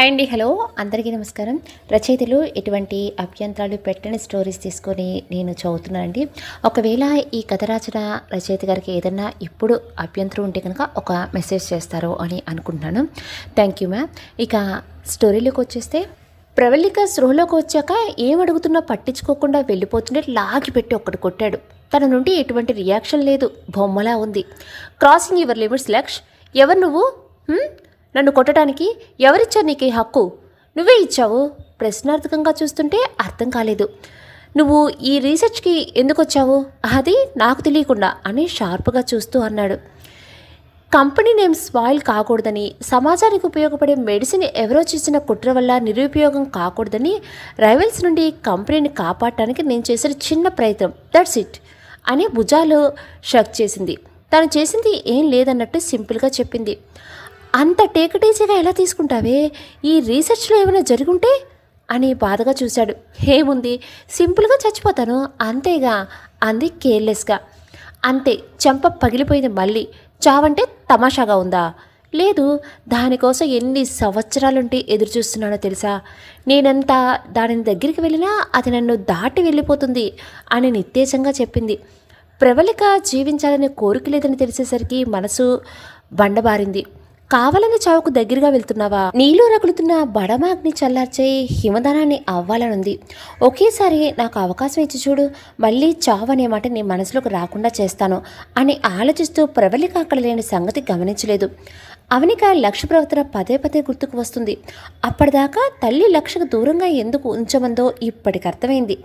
Hi అండి, hello అందరికీ నమస్కారం. రచయితలు ఎటువంటి అభ్యంతరాలు పెట్టని స్టోరీస్ తీసుకొని నేను చదువుతున్నానండి. ఒకవేళ ఈ కథ రాసిన రచయిత గారికి ఏదన్నా ఇప్పుడు అభ్యంతరం ఉంటే కనుక ఒక మెసేజ్ చేస్తారు అని అనుకుంటున్నాను. Thank you ma'am. ఇక స్టోరీలోకి వచ్చేస్తే, ప్రవళిక స్పృహలోకి వచ్చాక ఏం అడుగుతున్నా పట్టించుకోకుండా వెళ్ళిపోతుంటే లాగిపెట్టి ఒక్కటి కొట్టాడు. తన నుండి ఎటువంటి రియాక్షన్ లేదు, బొమ్మలా ఉంది. Crossing your limits Laksh. ఎవరు నువ్వు? నన్ను కొట్టడానికి ఎవరిచ్చారు నీకు ఈ హక్కు? నువ్వే ఇచ్చావు. ప్రశ్నార్థకంగా చూస్తుంటే అర్థం కాలేదు. నువ్వు ఈ రీసెర్చ్కి ఎందుకు వచ్చావు? అది నాకు తెలియకుండా అని షార్ప్గా చూస్తూ అన్నాడు. కంపెనీ నేమ్ స్పాయిల్ కాకూడదని, సమాజానికి ఉపయోగపడే మెడిసిన్ ఎవరో చేసిన కుట్ర వల్ల నిరుపయోగం కాకూడదని, రైవల్స్ నుండి కంపెనీని కాపాడటానికి నేను చేసిన చిన్న ప్రయత్నం, దట్స్ ఇట్ అని భుజాలు షక్ చేసింది. తను చేసింది ఏం లేదన్నట్టు సింపుల్గా చెప్పింది. అంత టేకటేజీగా ఎలా తీసుకుంటావే? ఈ రీసెర్చ్లో ఏమైనా జరుగుంటే అని బాధగా చూశాడు. ఏముంది, సింపుల్గా చచ్చిపోతాను అంతేగా అంది కేర్లెస్గా. అంతే, చెంప పగిలిపోయింది మళ్ళీ. చావంటే తమాషాగా ఉందా? లేదు, దానికోసం ఎన్ని సంవత్సరాలుంటే ఎదురు చూస్తున్నానో తెలుసా? నేనంతా దాని దగ్గరికి వెళ్ళినా అది నన్ను దాటి వెళ్ళిపోతుంది అని నిత్తేజంగా చెప్పింది. ప్రవళిక జీవించాలనే కోరిక లేదని తెలిసేసరికి మనసు బండబారింది. కావాలని చావుకు దగ్గరగా వెళ్తున్నావా? నీలో రగులుతున్న బడమాగ్ని చల్లార్చే హిమదానాన్ని అవ్వాలనుంది. ఒకేసారి నాకు అవకాశం ఇచ్చి చూడు, మళ్ళీ చావు అనే మాట నీ మనసులోకి రాకుండా చేస్తాను అని ఆలోచిస్తూ ప్రవళిక అక్కడ లేని సంగతి గమనించలేదు. అవనిక లక్ష్య ప్రవర్తన పదే పదే గుర్తుకు వస్తుంది. అప్పటిదాకా తల్లి లక్ష్యకు దూరంగా ఎందుకు ఉంచమందో ఇప్పటికి అర్థమైంది.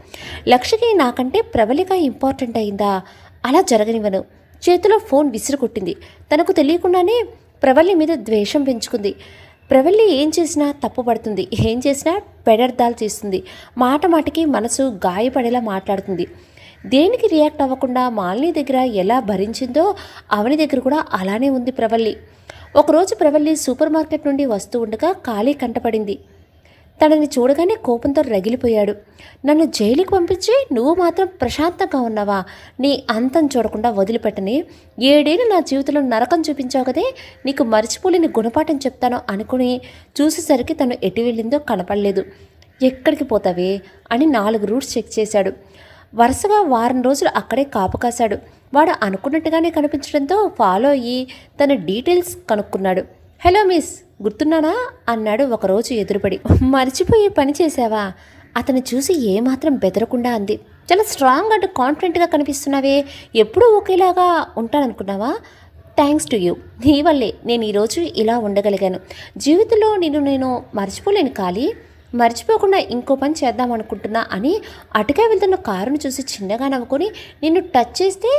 లక్ష్యకి నాకంటే ప్రవళిక ఇంపార్టెంట్ అయిందా? అలా జరగనివ్వను. చేతిలో ఫోన్ విసిరు కొట్టింది. తనకు తెలియకుండానే ప్రవళి మీద ద్వేషం పెంచుకుంది. ప్రవళి ఏం చేసినా తప్పు పడుతుంది, ఏం చేసినా పెడర్థాలు తీస్తుంది, మాట మాటికి మనసు గాయపడేలా మాట్లాడుతుంది. దేనికి రియాక్ట్ అవ్వకుండా మాలిని దగ్గర ఎలా భరించిందో అవని దగ్గర కూడా అలానే ఉంది ప్రవళి. ఒకరోజు ప్రవళి సూపర్ మార్కెట్ నుండి వస్తూ ఉండగా ఖాళీ కంటపడింది. తనని చూడగానే కోపంతో రగిలిపోయాడు. నన్ను జైలుకి పంపించి నువ్వు మాత్రం ప్రశాంతంగా ఉన్నావా? నీ అంతం చూడకుండా వదిలిపెట్టని. 7 ఏళ్ళు నా జీవితంలో నరకం చూపించావు కదే, నీకు మర్చిపోలేని గుణపాఠం చెప్తాను అనుకుని చూసేసరికి తను ఎటు వెళ్ళిందో కనపడలేదు. ఎక్కడికి పోతావే అని 4 రూట్స్ చెక్ చేశాడు. వరుసగా వారం రోజులు అక్కడే కాపు కాశాడు. వాడు అనుకున్నట్టుగానే కనిపించడంతో ఫాలో అయ్యి తన డీటెయిల్స్ కనుక్కున్నాడు. హలో మిస్, గుర్తున్నానా అన్నాడు ఒకరోజు ఎదురుపడి. మర్చిపోయే పని చేశావా? అతను చూసి ఏమాత్రం బెదరకుండా అంది. చాలా స్ట్రాంగ్ అండ్ కాన్ఫిడెంట్గా కనిపిస్తున్నావే, ఎప్పుడూ ఒకేలాగా ఉంటాననుకున్నావా? థ్యాంక్స్ టు యూ, నీ వల్లే నేను ఈరోజు ఇలా ఉండగలిగాను. జీవితంలో నేను మర్చిపోలేను. ఖాళీ మర్చిపోకుండా ఇంకో పని చేద్దాం అనుకుంటున్నా అని అటుగా వెళ్తున్న కారును చూసి చిన్నగా నవ్వుకొని, నిన్ను టచ్ చేస్తే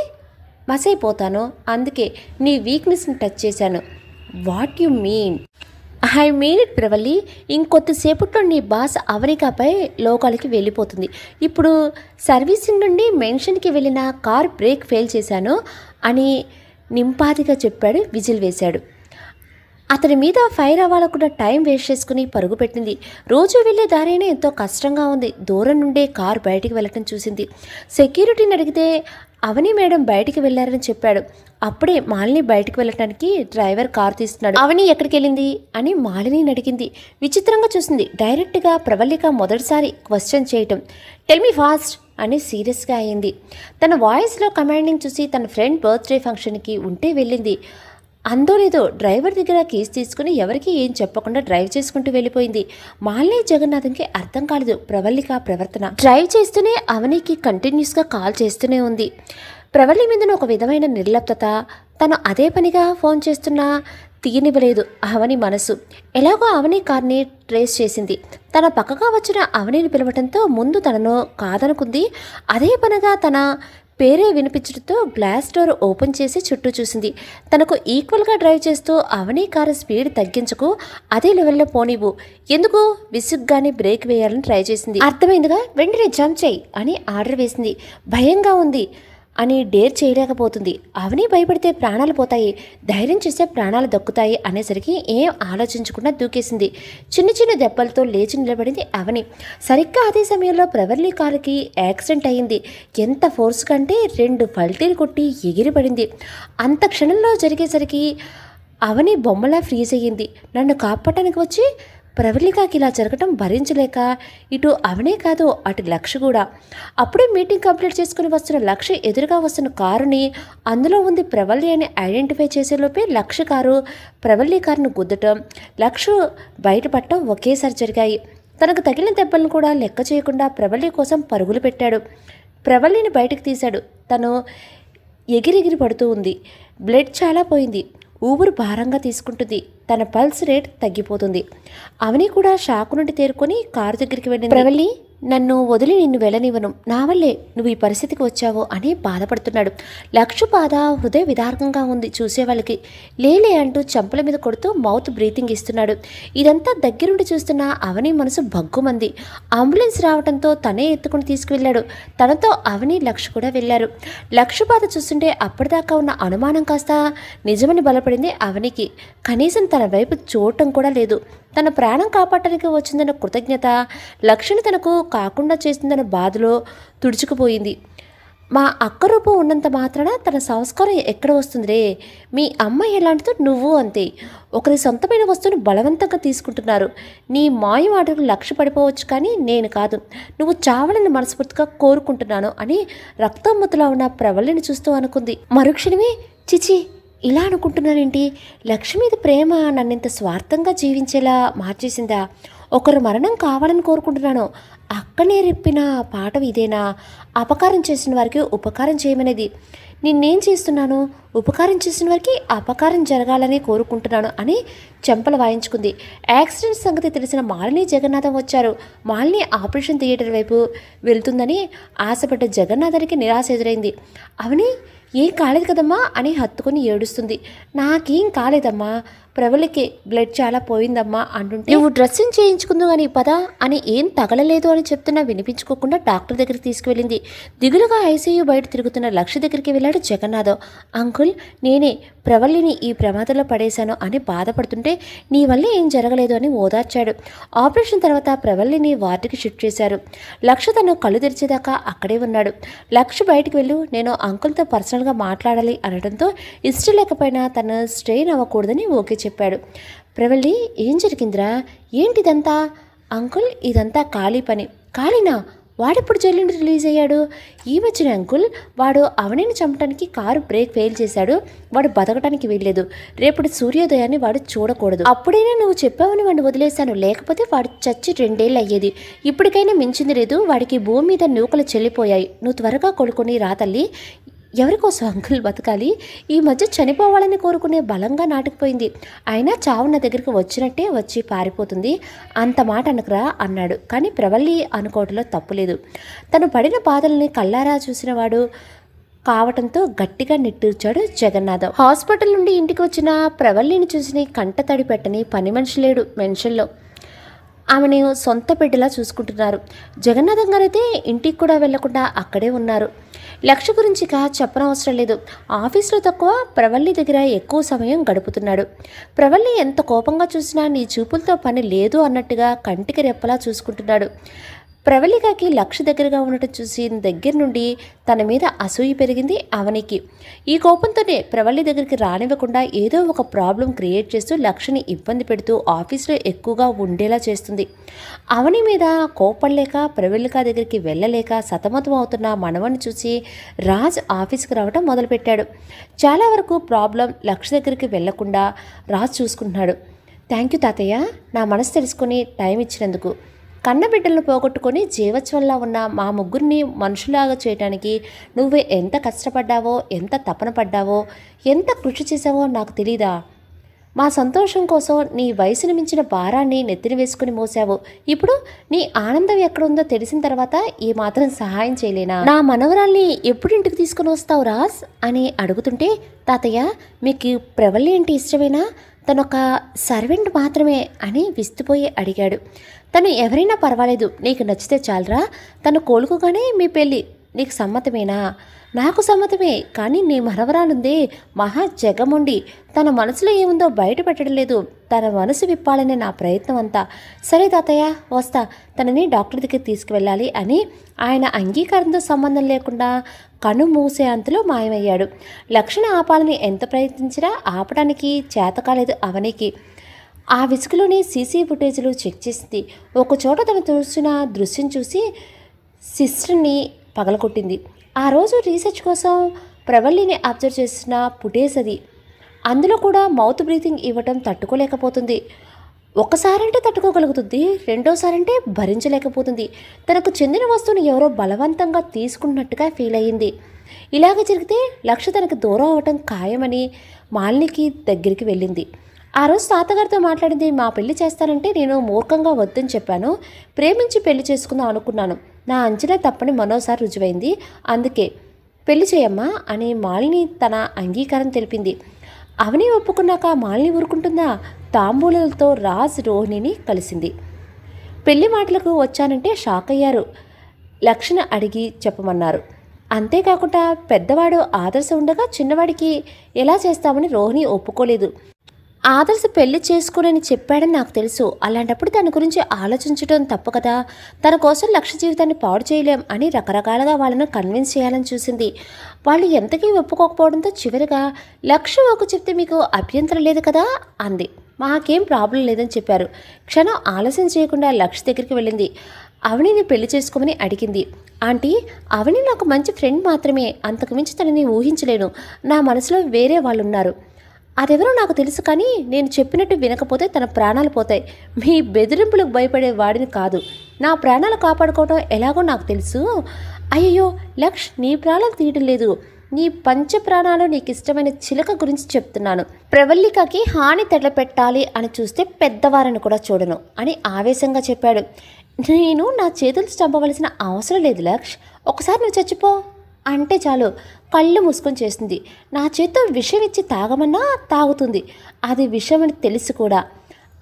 మసైపోతాను, అందుకే నీ వీక్నెస్ని టచ్ చేశాను. What you mean? I mean it Pravali. ఇంకొద్దిసేపట్లో నీ బాస్ అవనికపై లోకాలకి వెళ్ళిపోతుంది. ఇప్పుడు సర్వీసింగ్ నుండి మెన్షన్కి వెళ్ళిన కార్ బ్రేక్ ఫెయిల్ చేశాను అని నింపాదిగా చెప్పాడు. విజిల్ వేశాడు. అతని మీద ఫైర్ అవ్వాలకుండా టైం వేస్ట్ చేసుకుని పరుగు పెట్టింది. రోజు వెళ్ళే దారైనా ఎంతో కష్టంగా ఉంది. దూరం నుండే కారు బయటికి వెళ్ళటం చూసింది. సెక్యూరిటీని అడిగితే అవని మేడం బయటికి వెళ్ళారని చెప్పాడు. అప్పుడే మాలిని బయటికి వెళ్ళటానికి డ్రైవర్ కారు తీస్తున్నాడు. అవని ఎక్కడికి వెళ్ళింది అని మాలిని అడిగింది. విచిత్రంగా చూసింది. డైరెక్ట్గా ప్రవళిక మొదటిసారి క్వశ్చన్ చేయటం. టెల్ మీ ఫాస్ట్ అని సీరియస్గా అయింది. తన వాయిస్లో కమాండింగ్ చూసి తన ఫ్రెండ్ బర్త్డే ఫంక్షన్కి ఉంటే వెళ్ళింది. అందో లేదో డ్రైవర్ దగ్గర కేసు తీసుకుని ఎవరికి ఏం చెప్పకుండా డ్రైవ్ చేసుకుంటూ వెళ్ళిపోయింది. మాలిని జగన్నాథంకి అర్థం కాలేదు ప్రవళిక ప్రవర్తన. డ్రైవ్ చేస్తూనే అవనికి కంటిన్యూస్గా కాల్ చేస్తూనే ఉంది. ప్రవళి మీద ఒక విధమైన నిర్లిప్తత. తను అదే పనిగా ఫోన్ చేస్తున్నా తీయనివ్వలేదు అవని మనసు. ఎలాగో అవని కార్ని ట్రేస్ చేసింది. తన పక్కగా వచ్చిన అవనిని పిలవటంతో ముందు తనను కాదనుకుంది. అదే పనిగా తన పేరే వినిపించడంతో గ్లాస్ డోర్ ఓపెన్ చేసి చుట్టూ చూసింది. తనకు ఈక్వల్గా డ్రైవ్ చేస్తూ అవని కారు స్పీడ్ తగ్గించకు, అదే లెవెల్లో పోనివ్వు. ఎందుకు విసుగ్గానే బ్రేక్ వేయాలని ట్రై చేసింది. అర్థమైందిగా, వెంటనే జంప్ చేయి అని ఆర్డర్ వేసింది. భయంగా ఉంది అని డేర్ చేయలేకపోతుంది. అవని భయపడితే ప్రాణాలు పోతాయి, ధైర్యం చేస్తే ప్రాణాలు దక్కుతాయి అనేసరికి ఏం ఆలోచించకుండా దూకేసింది. చిన్న చిన్న దెబ్బలతో లేచి నిలబడింది అవని. సరిగ్గా అదే సమయంలో ప్రవళి కారుకి యాక్సిడెంట్ అయింది. ఎంత ఫోర్స్ కంటే 2 పల్టీలు కొట్టి ఎగిరిపడింది. అంత క్షణంలో జరిగేసరికి అవని బొమ్మలా ఫ్రీజ్ అయ్యింది. నన్ను కాపాడటానికి వచ్చి ప్రవళికకి ఇలా జరగటం భరించలేక ఇటు అవనే కాదు అటు లక్ష కూడా. అప్పుడే మీటింగ్ కంప్లీట్ చేసుకుని వస్తున్న లక్ష ఎదురుగా వస్తున్న కారుని అందులో ఉంది ప్రవల్లి అని ఐడెంటిఫై చేసేలోపే లక్ష కారు ప్రవల్లి కారును గుద్దటం, లక్ష బయటపడటం ఒకేసారి జరిగాయి. తనకు తగిలిన దెబ్బలను కూడా లెక్క చేయకుండా ప్రవల్లి కోసం పరుగులు పెట్టాడు. ప్రవల్లిని బయటకు తీశాడు. తను ఎగిరెగిరి పడుతూ ఉంది. బ్లడ్ చాలా పోయింది. ఊపిరి భారంగా తీసుకుంటుంది. తన పల్స్ రేట్ తగ్గిపోతుంది. అవని కూడా షాకు నుండి తేరుకొని కారు దగ్గరికి వెళ్ళింది. ప్రవల్లి, నన్ను వదిలి నిన్ను వెళ్ళనివ్వను, నా వల్లే నువ్వు ఈ పరిస్థితికి వచ్చావు అని బాధపడుతున్నాడు. లక్ష బాధ హృదయ విదారకంగా ఉంది చూసేవాళ్ళకి. లేలే అంటూ చెంపల మీద కొడుతూ మౌత్ బ్రీతింగ్ ఇస్తున్నాడు. ఇదంతా దగ్గరుండి చూస్తున్న అవని మనసు భగ్గుమంది. అంబులెన్స్ రావడంతో తనే ఎత్తుకుని తీసుకువెళ్ళాడు. తనతో అవని లక్ష కూడా వెళ్ళారు. లక్ష బాధ చూస్తుంటే అప్పటిదాకా ఉన్న అనుమానం కాస్త నిజమని బలపడింది అవనికి. కనీసం తన వైపు చూడటం కూడా లేదు. తన ప్రాణం కాపాడటానికి వచ్చిందన్న కృతజ్ఞత లక్ష్యని తనకు కాకుండా చేసిందన్న బాధలో తుడుచుకుపోయింది. మా అక్క రూపం ఉన్నంత మాత్రాన తన సంస్కారం ఎక్కడ వస్తుందిరే? మీ అమ్మ ఎలాంటిదో నువ్వు అంతే. ఒకరి సొంతమైన వస్తువును బలవంతంగా తీసుకుంటున్నారు. నీ మాయ మాటకు లక్ష్య పడిపోవచ్చు, కానీ నేను కాదు. నువ్వు చావాలని మనస్ఫూర్తిగా కోరుకుంటున్నాను అని రక్తమ్మతులా ఉన్న ప్రవల్లిని చూస్తూ అనుకుంది. మరుక్షణమే చిచి, ఇలా అనుకుంటున్నానేంటి? లక్ష్మి మీద ప్రేమ నన్నింత స్వార్థంగా జీవించేలా మార్చేసిందా? ఒకరు మరణం కావాలని కోరుకుంటున్నాను. అక్కనే రెప్పిన పాఠం ఇదేనా? అపకారం చేసిన వారికి ఉపకారం చేయమనేది. నిన్నేం చేస్తున్నాను? ఉపకారం చేసిన వారికి అపకారం జరగాలని కోరుకుంటున్నాను అని చెంపలు వాయించుకుంది. యాక్సిడెంట్ సంగతి తెలిసిన మాలిని జగన్నాథం వచ్చారు. మాలిని ఆపరేషన్ థియేటర్ వైపు వెళ్తుందని ఆశపడ్డ జగన్నాథానికి నిరాశ ఎదురైంది. అవని, ఏం కాలేదు కదమ్మా అని హత్తుకొని ఏడుస్తుంది. నాకేం కాలేదమ్మా, ప్రవళికి బ్లడ్ చాలా పోయిందమ్మా అంటుంటే, నువ్వు డ్రెస్సింగ్ చేయించుకుందు అని పదా అని ఏం తగలలేదు అని చెప్తున్నా వినిపించుకోకుండా డాక్టర్ దగ్గరికి తీసుకువెళ్ళింది. దిగులుగా ఐసీయూ బయట తిరుగుతున్న లక్ష దగ్గరికి వెళ్ళాడు జగన్నాథం. అంకుల్, నేనే ప్రవల్లిని ఈ ప్రమాదంలో పడేశాను అని బాధపడుతుంటే నీ వల్ల ఏం జరగలేదు అని ఓదార్చాడు. ఆపరేషన్ తర్వాత ప్రవల్లిని వార్డుకి షిఫ్ట్ చేశారు. లక్ష తను కళ్ళు తెరిచేదాకా అక్కడే ఉన్నాడు. లక్ష బయటికి వెళ్ళు, నేను అంకుల్తో పర్సనల్గా మాట్లాడాలి అనడంతో ఇష్టం లేకపోయినా తను స్ట్రెయిన్ అవ్వకూడదని ఓకే చెప్పాడు. ప్రవల్లి, ఏం జరిగిందిరా? ఏంటిదంతా? అంకుల్, ఇదంతా ఖాళీ పని. ఖాళీనా? వాడెప్పుడు జైలు నుండి రిలీజ్ అయ్యాడు? ఈ మధ్యన అంకుల్, వాడు అవనిని చంపడానికి కారు బ్రేక్ ఫెయిల్ చేశాడు. వాడు బతకడానికి వీల్లేదు. రేపటి సూర్యోదయాన్ని వాడు చూడకూడదు. అప్పుడైనా నువ్వు చెప్పావని వాడిని వదిలేశాను, లేకపోతే వాడు చచ్చి 2 ఏళ్ళు అయ్యేది. ఇప్పటికైనా మించింది లేదు. వాడికి భూమి మీద నూకలు చెల్లిపోయాయి. నువ్వు త్వరగా కొడుకుని రా తల్లి. ఎవరికోసం అంకుల్ బతకాలి? ఈ మధ్య చనిపోవాలని కోరుకునే బలంగా నాటుకుపోయింది. అయినా చావు నా దగ్గరికి వచ్చినట్టే వచ్చి పారిపోతుంది. అంత మాట అనకురా అన్నాడు. కానీ ప్రవల్లి అనుకోవటంలో తప్పులేదు. తను పడిన బాధల్ని కళ్ళారా చూసినవాడు కావటంతో గట్టిగా నిట్టూర్చాడు జగన్నాథం. హాస్పిటల్ నుండి ఇంటికి వచ్చిన ప్రవల్లిని చూసి కంట తడి పెట్టని పని మనిషి లేడు మెన్షన్లో. ఆమెను సొంత బిడ్డలా చూసుకుంటున్నారు. జగన్నాథం గారైతే ఇంటికి కూడా వెళ్లకుండా అక్కడే ఉన్నారు. లక్ష గురించి చెప్పనవసరం లేదు. ఆఫీస్లో తక్కువ, ప్రవల్లి దగ్గర ఎక్కువ సమయం గడుపుతున్నాడు. ప్రవల్లి ఎంత కోపంగా చూసినా నీ చూపులతో పని లేదు అన్నట్టుగా కంటికి రెప్పలా చూసుకుంటున్నాడు. ప్రవళికకి లక్ష దగ్గరగా ఉండటం చూసి దగ్గర నుండి తన మీద అసూయ పెరిగింది అవనికి. ఈ కోపంతోనే ప్రవళి దగ్గరికి రానివ్వకుండా ఏదో ఒక ప్రాబ్లం క్రియేట్ చేస్తూ లక్షని ఇబ్బంది పెడుతూ ఆఫీస్లో ఎక్కువగా ఉండేలా చేస్తుంది. అవని మీద కోపడలేక ప్రవళిక దగ్గరికి వెళ్ళలేక సతమతం అవుతున్న మనవని చూసి రాజ్ ఆఫీస్కి రావడం మొదలుపెట్టాడు. చాలా వరకు ప్రాబ్లం లక్ష దగ్గరికి వెళ్లకుండా రాజ్ చూసుకుంటున్నాడు. థ్యాంక్ యూ తాతయ్య, నా మనసు తెలుసుకొని టైం ఇచ్చినందుకు. కన్నబిడ్డలను పోగొట్టుకొని జీవత్వంలా ఉన్న మా ముగ్గురిని మనుషులాగా చేయడానికి నువ్వు ఎంత కష్టపడ్డావో, ఎంత తపన పడ్డావో, ఎంత కృషి చేసావో నాకు తెలీదా? మా సంతోషం కోసం నీ వయసును మించిన భారాన్ని నెత్తిన వేసుకుని మోసావు. ఇప్పుడు నీ ఆనందం ఎక్కడుందో తెలిసిన తర్వాత ఈ మాత్రం సహాయం చేయలేనా? నా మనవరాల్ని ఎప్పుడు ఇంటికి తీసుకుని వస్తావు రాజ్ అని అడుగుతుంటే, తాతయ్య మీకు ప్రవల్లి అంటే ఇష్టమేనా? తనొక సర్వెంట్ మాత్రమే అని విస్తుపోయి అడిగాడు. తను ఎవరైనా పర్వాలేదు, నీకు నచ్చితే చాలరా. తను కోలుకోగానే మీ పెళ్ళి. నీకు సమ్మతమేనా? నాకు సమ్మతమే, కానీ నీ మనవరాలుందే మహా జగముండి తన మనసులో ఏముందో బయట పెట్టడం లేదు. తన మనసు విప్పాలనే నా ప్రయత్నం అంతా. సరే తాతయ్య, వస్తా. తనని డాక్టర్ దగ్గరికి తీసుకువెళ్ళాలి అని ఆయన అంగీకారంతో సంబంధం లేకుండా కను మూసే అంతలో మాయమయ్యాడు. లక్షణ ఆపాలని ఎంత ప్రయత్నించినా ఆపడానికి చేత కాలేదు అవనికి. ఆ విసుగులోనే సీసీ ఫుటేజ్లు చెక్ చేసింది. ఒకచోట తను చూసిన దృశ్యం చూసి సిస్టర్ని పగలగొట్టింది. ఆ రోజు రీసెర్చ్ కోసం ప్రవల్లిని అబ్జర్వ్ చేసిన ఫుటేజ్ అది. అందులో కూడా మౌత్ బ్రీతింగ్ ఇవ్వటం తట్టుకోలేకపోతుంది. ఒక్కసారంటే తట్టుకోగలుగుతుంది, రెండోసారంటే భరించలేకపోతుంది. తనకు చెందిన వస్తువుని ఎవరో బలవంతంగా తీసుకున్నట్టుగా ఫీల్ అయ్యింది. ఇలాగ జరిగితే లక్ష్య తనకు దూరం అవటం ఖాయమని మాలినికి దగ్గరికి వెళ్ళింది. ఆ రోజు తాతగారితో మాట్లాడింది. మా పెళ్లి చేస్తానంటే నేను మూర్ఖంగా వద్దని చెప్పాను. ప్రేమించి పెళ్లి చేసుకుందాం అనుకున్నాను. నా అంచనా తప్పని మరోసారి రుజువైంది. అందుకే పెళ్లి చేయమ్మా అని మాలిని తన అంగీకారం తెలిపింది. అవని ఒప్పుకున్నాక మాలిని ఊరుకుంటుందా? తాంబూలతో రాజ్ రోహిణిని కలిసింది. పెళ్లి మాటలకు వచ్చానంటే షాక్ అయ్యారు. లక్ష్యను అడిగి చెప్పమన్నారు. అంతేకాకుండా పెద్దవాడు ఆదర్శ ఉండగా చిన్నవాడికి ఎలా చేస్తామని రోహిణి ఒప్పుకోలేదు. ఆదర్శ పెళ్లి చేసుకోనని చెప్పాడని నాకు తెలుసు. అలాంటప్పుడు దాని గురించి ఆలోచించడం తప్పు కదా. తన కోసం లక్ష్య జీవితాన్ని పాడు చేయలేం అని రకరకాలుగా వాళ్ళను కన్విన్స్ చేయాలని చూసింది. వాళ్ళు ఎంతకీ ఒప్పుకోకపోవడంతో చివరిగా లక్ష్య ఒక చెప్తే మీకు అభ్యంతరం లేదు కదా అంది. మాకేం ప్రాబ్లం లేదని చెప్పారు. క్షణం ఆలస్యం చేయకుండా లక్ష్య దగ్గరికి వెళ్ళింది. అవనిని పెళ్లి చేసుకోమని అడిగింది. ఆంటీ, అవని నాకు మంచి ఫ్రెండ్ మాత్రమే, అంతకుమించి తనని ఊహించలేను. నా మనసులో వేరే వాళ్ళు ఉన్నారు. అదెవరో నాకు తెలుసు, కానీ నేను చెప్పినట్టు వినకపోతే తన ప్రాణాలు పోతాయి. మీ బెదిరింపులకు భయపడే వాడిని కాదు. నా ప్రాణాలు కాపాడుకోవడం ఎలాగో నాకు తెలుసు. అయ్యో లక్ష్, నీ ప్రాణాలు తీయడం లేదు. నీ పంచ ప్రాణాలు నీకు ఇష్టమైన చిలక గురించి చెప్తున్నాను. ప్రవల్లికకి హాని తగలపెట్టాలి అని చూస్తే పెద్దవారిని కూడా చూడను అని ఆవేశంగా చెప్పాడు. నేను నా చేతులు చంపవలసిన అవసరం లేదు లక్ష్. ఒకసారి నువ్వు చచ్చిపో అంటే చాలు కళ్ళు మూసుకొని చేస్తుంది. నా చేత్తో విషం ఇచ్చి తాగమన్నా తాగుతుంది. అది విషమని తెలుసు కూడా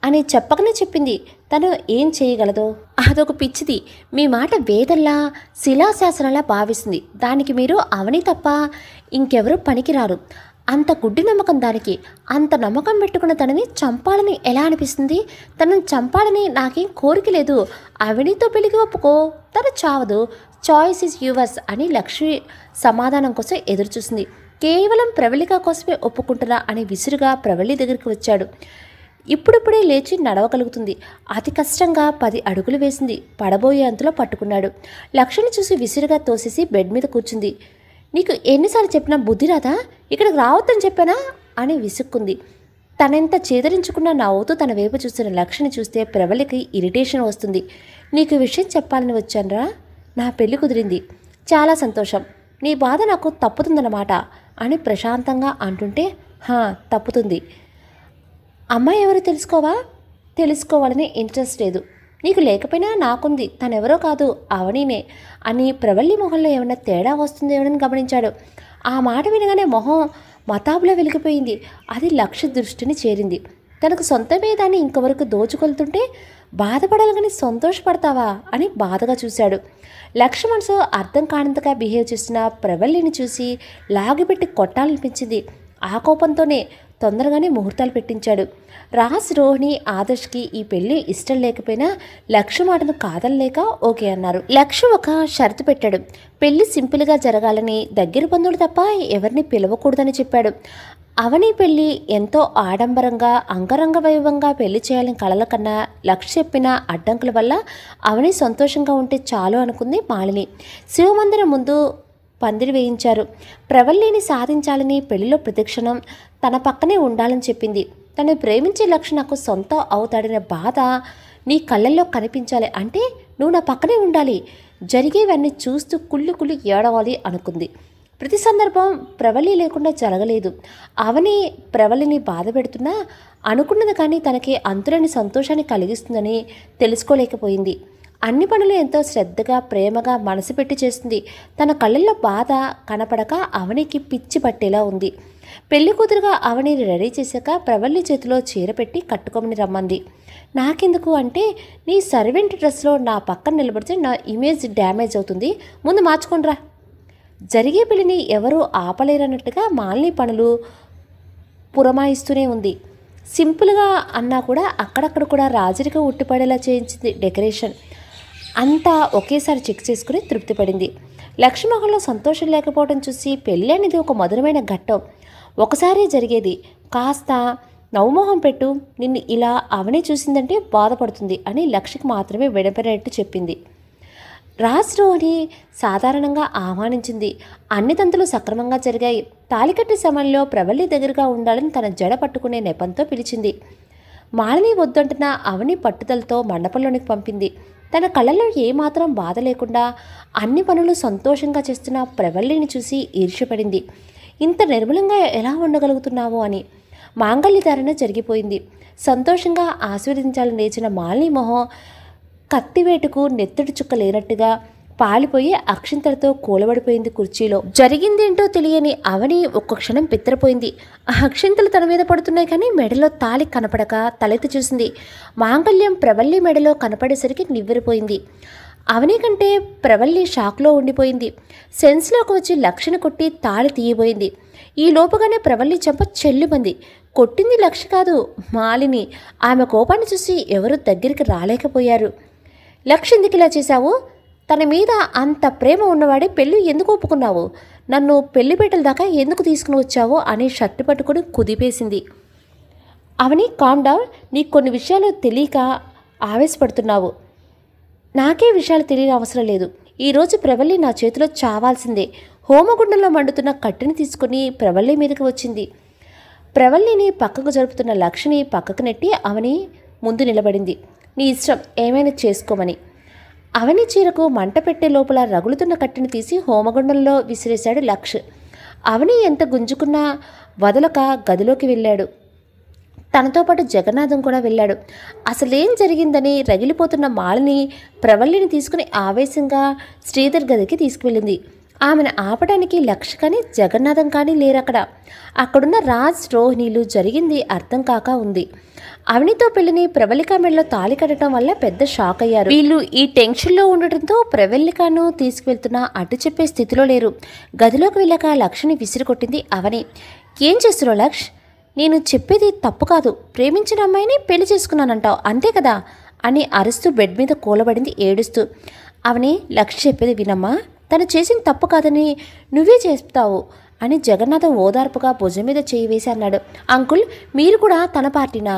అని చెప్పకనే చెప్పింది. తను ఏం చేయగలదో. అదొక పిచ్చిది. మీ మాట వేదల్లా శిలాశాసనంలా భావిస్తుంది. దానికి మీరు అవని తప్ప ఇంకెవరూ పనికిరారు. అంత గుడ్డి నమ్మకం దానికి. అంత నమ్మకం పెట్టుకున్న తనని చంపాలని ఎలా అనిపిస్తుంది? తనని చంపాలని నాకేం కోరిక లేదు. అవనితో పెళ్లికి ఒప్పుకో, తను చావదు. చాయిస్ ఈజ్ యువర్స్ అని లక్ష్మి సమాధానం కోసం ఎదురుచూసింది. కేవలం ప్రవళిక కోసమే ఒప్పుకుంటున్నా అని విసురుగా ప్రవళి దగ్గరికి వచ్చాడు. ఇప్పుడిప్పుడే లేచి నడవగలుగుతుంది. అతి కష్టంగా 10 అడుగులు వేసింది. పడబోయే అంతలో పట్టుకున్నాడు. లక్ష్మిని చూసి విసురుగా తోసేసి బెడ్ మీద కూర్చుంది. నీకు ఎన్నిసార్లు చెప్పినా బుద్ధి రాదా? ఇక్కడికి రావద్దని చెప్పానా అని విసుక్కుంది. తనెంత చేదరించుకున్నా నవ్వుతూ తన వైపు చూస్తున్న లక్ష్మిని చూస్తే ప్రవళికి ఇరిటేషన్ వస్తుంది. నీకు విషయం చెప్పాలని వచ్చానురా. నా పెళ్లి కుదిరింది. చాలా సంతోషం. నీ బాధ నాకు తప్పుతుందన్నమాట అని ప్రశాంతంగా అంటుంటే, తప్పుతుంది. అమ్మాయి ఎవరో తెలుసుకోవా? తెలుసుకోవాలని ఇంట్రెస్ట్ లేదు. నీకు లేకపోయినా నాకుంది. తనెవరో కాదు, అవనీనే అని ప్రవల్లి మొహంలో ఏమైనా తేడా వస్తుందేమోనని గమనించాడు. ఆ మాట వినగానే మొహం మతాబులా వెలిగిపోయింది. అది లక్ష్య దృష్టిని చేరింది. తనకు సొంతమే దాన్ని ఇంకొవరకు దోచుకొలుతుంటే బాధపడాలి కానీ సంతోషపడతావా అని బాధగా చూశాడు. లక్ష్య మనసు అర్థం కానంతగా బిహేవ్ చేసిన ప్రవల్లిని చూసి లాగిపెట్టి కొట్టాలనిపించింది. ఆ కోపంతోనే తొందరగానే ముహూర్తాలు పెట్టించాడు. రాజ్, రోహిణి, ఆదర్శ్కి ఈ పెళ్లి ఇష్టం లేకపోయినా లక్ష్య మాటను కాదనలేక ఓకే అన్నారు. లక్ష్య ఒక షరతు పెట్టాడు. పెళ్లి సింపుల్గా జరగాలని, దగ్గర బంధువులు తప్ప ఎవరిని పిలవకూడదని చెప్పాడు. అవని పెళ్లి ఎంతో ఆడంబరంగా, అంగరంగ వైభవంగా పెళ్లి చేయాలని కలల కన్నా లక్ష్య చెప్పిన అడ్డంకుల వల్ల అవని సంతోషంగా ఉంటే చాలు అనుకుంది మాలిని. శివమందిరం ముందు పందిరి వేయించారు. ప్రవల్లిని సాధించాలని, పెళ్లిలో ప్రతిక్షణం తన పక్కనే ఉండాలని చెప్పింది. తను ప్రేమించే లక్ష్య నాకు సొంతం అవుతాడనే బాధ నీ కళ్ళల్లో కనిపించాలి అంటే నువ్వు నా పక్కనే ఉండాలి. జరిగేవన్నీ చూస్తూ కుళ్ళు కుళ్ళు ఏడవాలి అనుకుంది. ప్రతి సందర్భం ప్రవల్లి లేకుండా జరగలేదు. అవని ప్రవల్లిని బాధ పెడుతున్నా అనుకున్నది కానీ తనకి అంతులేని సంతోషాన్ని కలిగిస్తుందని తెలుసుకోలేకపోయింది. అన్ని పనులు ఎంతో శ్రద్ధగా, ప్రేమగా మనసు పెట్టి చేస్తుంది. తన కళ్ళల్లో బాధ కనపడక అవనికి పిచ్చి పట్టేలా ఉంది. పెళ్లి కూతురుగా అవనిని రెడీ చేశాక ప్రవల్లి చేతిలో చీర పెట్టి కట్టుకోమని రమ్మంది. నాకెందుకు అంటే, నీ సర్వెంట్ డ్రెస్లో నా పక్కన నిలబడితే నా ఇమేజ్ డ్యామేజ్ అవుతుంది. ముందు మార్చుకోనరా. జరిగే పెళ్లిని ఎవరూ ఆపలేరన్నట్టుగా మాలిని పనులు పురమాయిస్తూనే ఉంది. సింపుల్గా అన్నా కూడా అక్కడక్కడ కూడా రాజరికం ఉట్టిపడేలా చేయించింది డెకరేషన్. అంతా ఒకేసారి చెక్ చేసుకుని తృప్తిపడింది. లక్ష్మీమహల్లో సంతోషం లేకపోవడం చూసి పెళ్ళి అనేది ఒక మధురమైన ఘట్టం. ఒకసారి జరిగేది. కాస్త నవ్వుమోహం పెట్టు, నిన్ను ఇలా అవని చూసిందంటే బాధపడుతుంది అని లక్ష్మికి మాత్రమే వినపడేట్టు చెప్పింది. రాజ్ రోహిణి సాధారణంగా ఆహ్వానించింది. అన్ని తంతులు సక్రమంగా జరిగాయి. తాలికట్టే సమయంలో ప్రవల్లి దగ్గరగా ఉండాలని తన జడ పట్టుకునే నెపంతో పిలిచింది. మాలిని వద్దంటున్న అవని పట్టుదలతో మండపంలోనికి పంపింది. తన కళ్ళల్లో ఏమాత్రం బాధ లేకుండా అన్ని పనులు సంతోషంగా చేస్తున్న ప్రవల్లిని చూసి ఈర్ష్యపడింది. ఇంత నిర్మలంగా ఎలా ఉండగలుగుతున్నావు అని. మాంగళ్యధారణ జరిగిపోయింది. సంతోషంగా ఆశీర్వదించాలని లేచిన మాలిని మొహం కత్తివేటుకు నెత్తుడి చుక్క లేనట్టుగా పాలిపోయి అక్షింతలతో కూలబడిపోయింది కుర్చీలో. జరిగిందేంటో తెలియని అవని ఒక్క క్షణం బిత్తరపోయింది. అక్షింతలు తన మీద పడుతున్నాయి కానీ మెడలో తాళి కనపడక తలెత్తి చూసింది. మాంగళ్యం ప్రవల్లి మెడలో కనపడేసరికి నివ్వెరపోయింది. అవని కంటే ప్రవల్లి షాక్లో ఉండిపోయింది. సెన్స్లోకి వచ్చి లక్ష్యను కొట్టి తాళి తీయబోయింది. ఈ లోపుగానే ప్రవల్లి చెంప చెల్లిమంది. కొట్టింది లక్ష్య కాదు, మాలిని. ఆమె కోపాన్ని చూసి ఎవరూ దగ్గరికి రాలేకపోయారు. లక్ష్య ఎందుకు ఇలా చేశావు? తన మీద అంత ప్రేమ ఉన్నవాడే పెళ్ళి ఎందుకు ఒప్పుకున్నావు? నన్ను పెళ్లిపేటల దాకా ఎందుకు తీసుకుని వచ్చావు అని షర్టు పట్టుకుని కుదిపేసింది. అవని కామ్ డౌన్. నీకు కొన్ని విషయాలు తెలియక ఆవేశపడుతున్నావు. నాకే విషయాలు తెలియని అవసరం లేదు. ఈరోజు ప్రవల్లి నా చేతిలో చావాల్సిందే. హోమగుండంలో మండుతున్న కట్టెని తీసుకుని ప్రవల్లి మీదకి వచ్చింది. ప్రవల్లిని పక్కకు జరుపుతున్న లక్ష్మిని పక్కకు నెట్టి అవని ముందు నిలబడింది. నీ ఇష్టం, ఏమైనా చేసుకోమని. అవని చీరకు మంట పెట్టే లోపల రగులుతున్న కట్టెని తీసి హోమగుండంలో విసిరేశాడు లక్ష్. అవని ఎంత గుంజుకున్నా వదలక గదిలోకి వెళ్ళాడు. తనతో పాటు జగన్నాథం కూడా వెళ్ళాడు. అసలేం జరిగిందని రగిలిపోతున్న మాలిని ప్రవల్లిని తీసుకుని ఆవేశంగా శ్రీధర్ గదికి తీసుకువెళ్ళింది. ఆమెను ఆపడానికి లక్ష్ కానీ జగన్నాథం కానీ లేరక్కడ. అక్కడున్న రాజ్ రోహిణీలు జరిగింది అర్థం కాక ఉంది. అవనితో పెళ్లిని ప్రవల్లిక మెడలో తాళి కట్టడం వల్ల పెద్ద షాక్ అయ్యారు. వీళ్ళు ఈ టెన్షన్లో ఉండటంతో ప్రవల్లికను తీసుకువెళ్తున్నా అటు చెప్పే స్థితిలో లేరు. గదిలోకి వెళ్ళాక లక్ష్ని విసిరి కొట్టింది అవని. ఏం చేస్తున్నావు లక్ష్? నేను చెప్పేది తప్పు కాదు. ప్రేమించిన అమ్మాయిని పెళ్లి చేసుకున్నానంటావు అంతే కదా అని అరుస్తూ బెడ్ మీద కూలబడింది ఏడుస్తూ. అవని, లక్ష్ చెప్పేది వినమ్మా. తను చేసిన తప్పు కాదని నువ్వే చేస్తావు అని జగన్నాథం ఓదార్పుగా భుజం మీద చేయి వేసి అన్నాడు. అంకుల్, మీరు కూడా తన పార్టీనా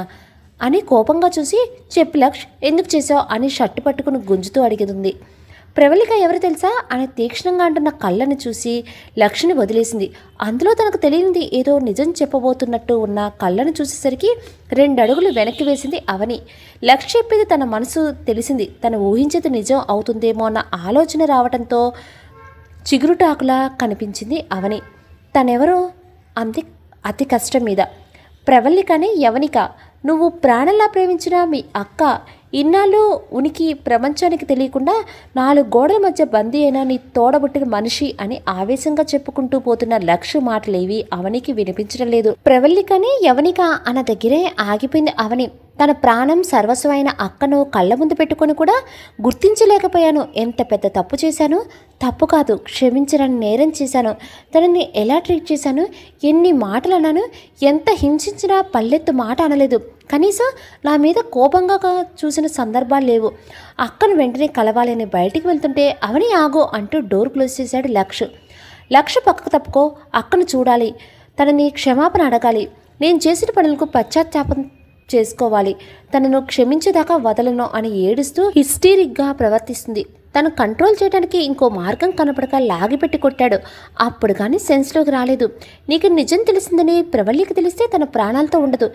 అని కోపంగా చూసి చెప్పు లక్ష్, ఎందుకు చేసావు అని షర్టు పట్టుకుని గుంజుతూ అడిగింది. ప్రవల్లిక ఎవరు తెలుసా అని తీక్షణంగా అంటున్న కళ్ళని చూసి లక్ష్ని వదిలేసింది. అందులో తనకు తెలియనిది ఏదో నిజం చెప్పబోతున్నట్టు ఉన్న కళ్ళను చూసేసరికి 2 అడుగులు వెనక్కి వేసింది అవని. లక్ష్య చెప్పేది తన మనసు తెలిసింది. తను ఊహించేది నిజం అవుతుందేమో అన్న ఆలోచన రావడంతో చిగురుటాకులా కనిపించింది అవని. తనెవరో అంది అతి కష్టం మీద. ప్రవల్లికనే యవనిక. నువ్వు ప్రాణంలా ప్రేమించిన మీ అక్క ఇన్నాళ్ళు ఉనికి ప్రపంచానికి తెలియకుండా 4 గోడల మధ్య బందీ అయిన నీ తోడబుట్టిన మనిషి అని ఆవేశంగా చెప్పుకుంటూ పోతున్న లక్ష మాటలేవి అవనికి వినిపించడం లేదు. ప్రవల్లికని యవనిక అన్న దగ్గరే ఆగిపోయింది అవని. తన ప్రాణం సర్వస్వమైన అక్కను కళ్ళ ముందు పెట్టుకొని కూడా గుర్తించలేకపోయాను. ఎంత పెద్ద తప్పు చేశాను. తప్పు కాదు, క్షమించరని నేరం చేశాను. తనని ఎలా ట్రీట్ చేశాను, ఎన్ని మాటలు అన్నాను. ఎంత హింసించినా పల్లెత్తు మాట అనలేదు. కనీసం నా మీద కోపంగా చూసిన సందర్భాలు లేవు. అక్కను వెంటనే కలవాలని బయటికి వెళ్తుంటే అవని ఆగో అంటూ డోర్ క్లోజ్ చేశాడు లక్ష్. లక్ష పక్కకు తప్పుకో, అక్కను చూడాలి, తనని క్షమాపణ అడగాలి, నేను చేసిన పనులకు పశ్చాత్తాపం చేసుకోవాలి, తనను క్షమించేదాకా వదలను అని ఏడుస్తూ హిస్టీరిక్గా ప్రవర్తిస్తుంది. తను కంట్రోల్ చేయడానికి ఇంకో మార్గం కనపడక లాగిపెట్టి కొట్టాడు. అప్పుడు కానీ సెన్స్లోకి రాలేదు. నీకు నిజం తెలిసిందని ప్రవల్లికి తెలిస్తే తన ప్రాణాలతో ఉండదు.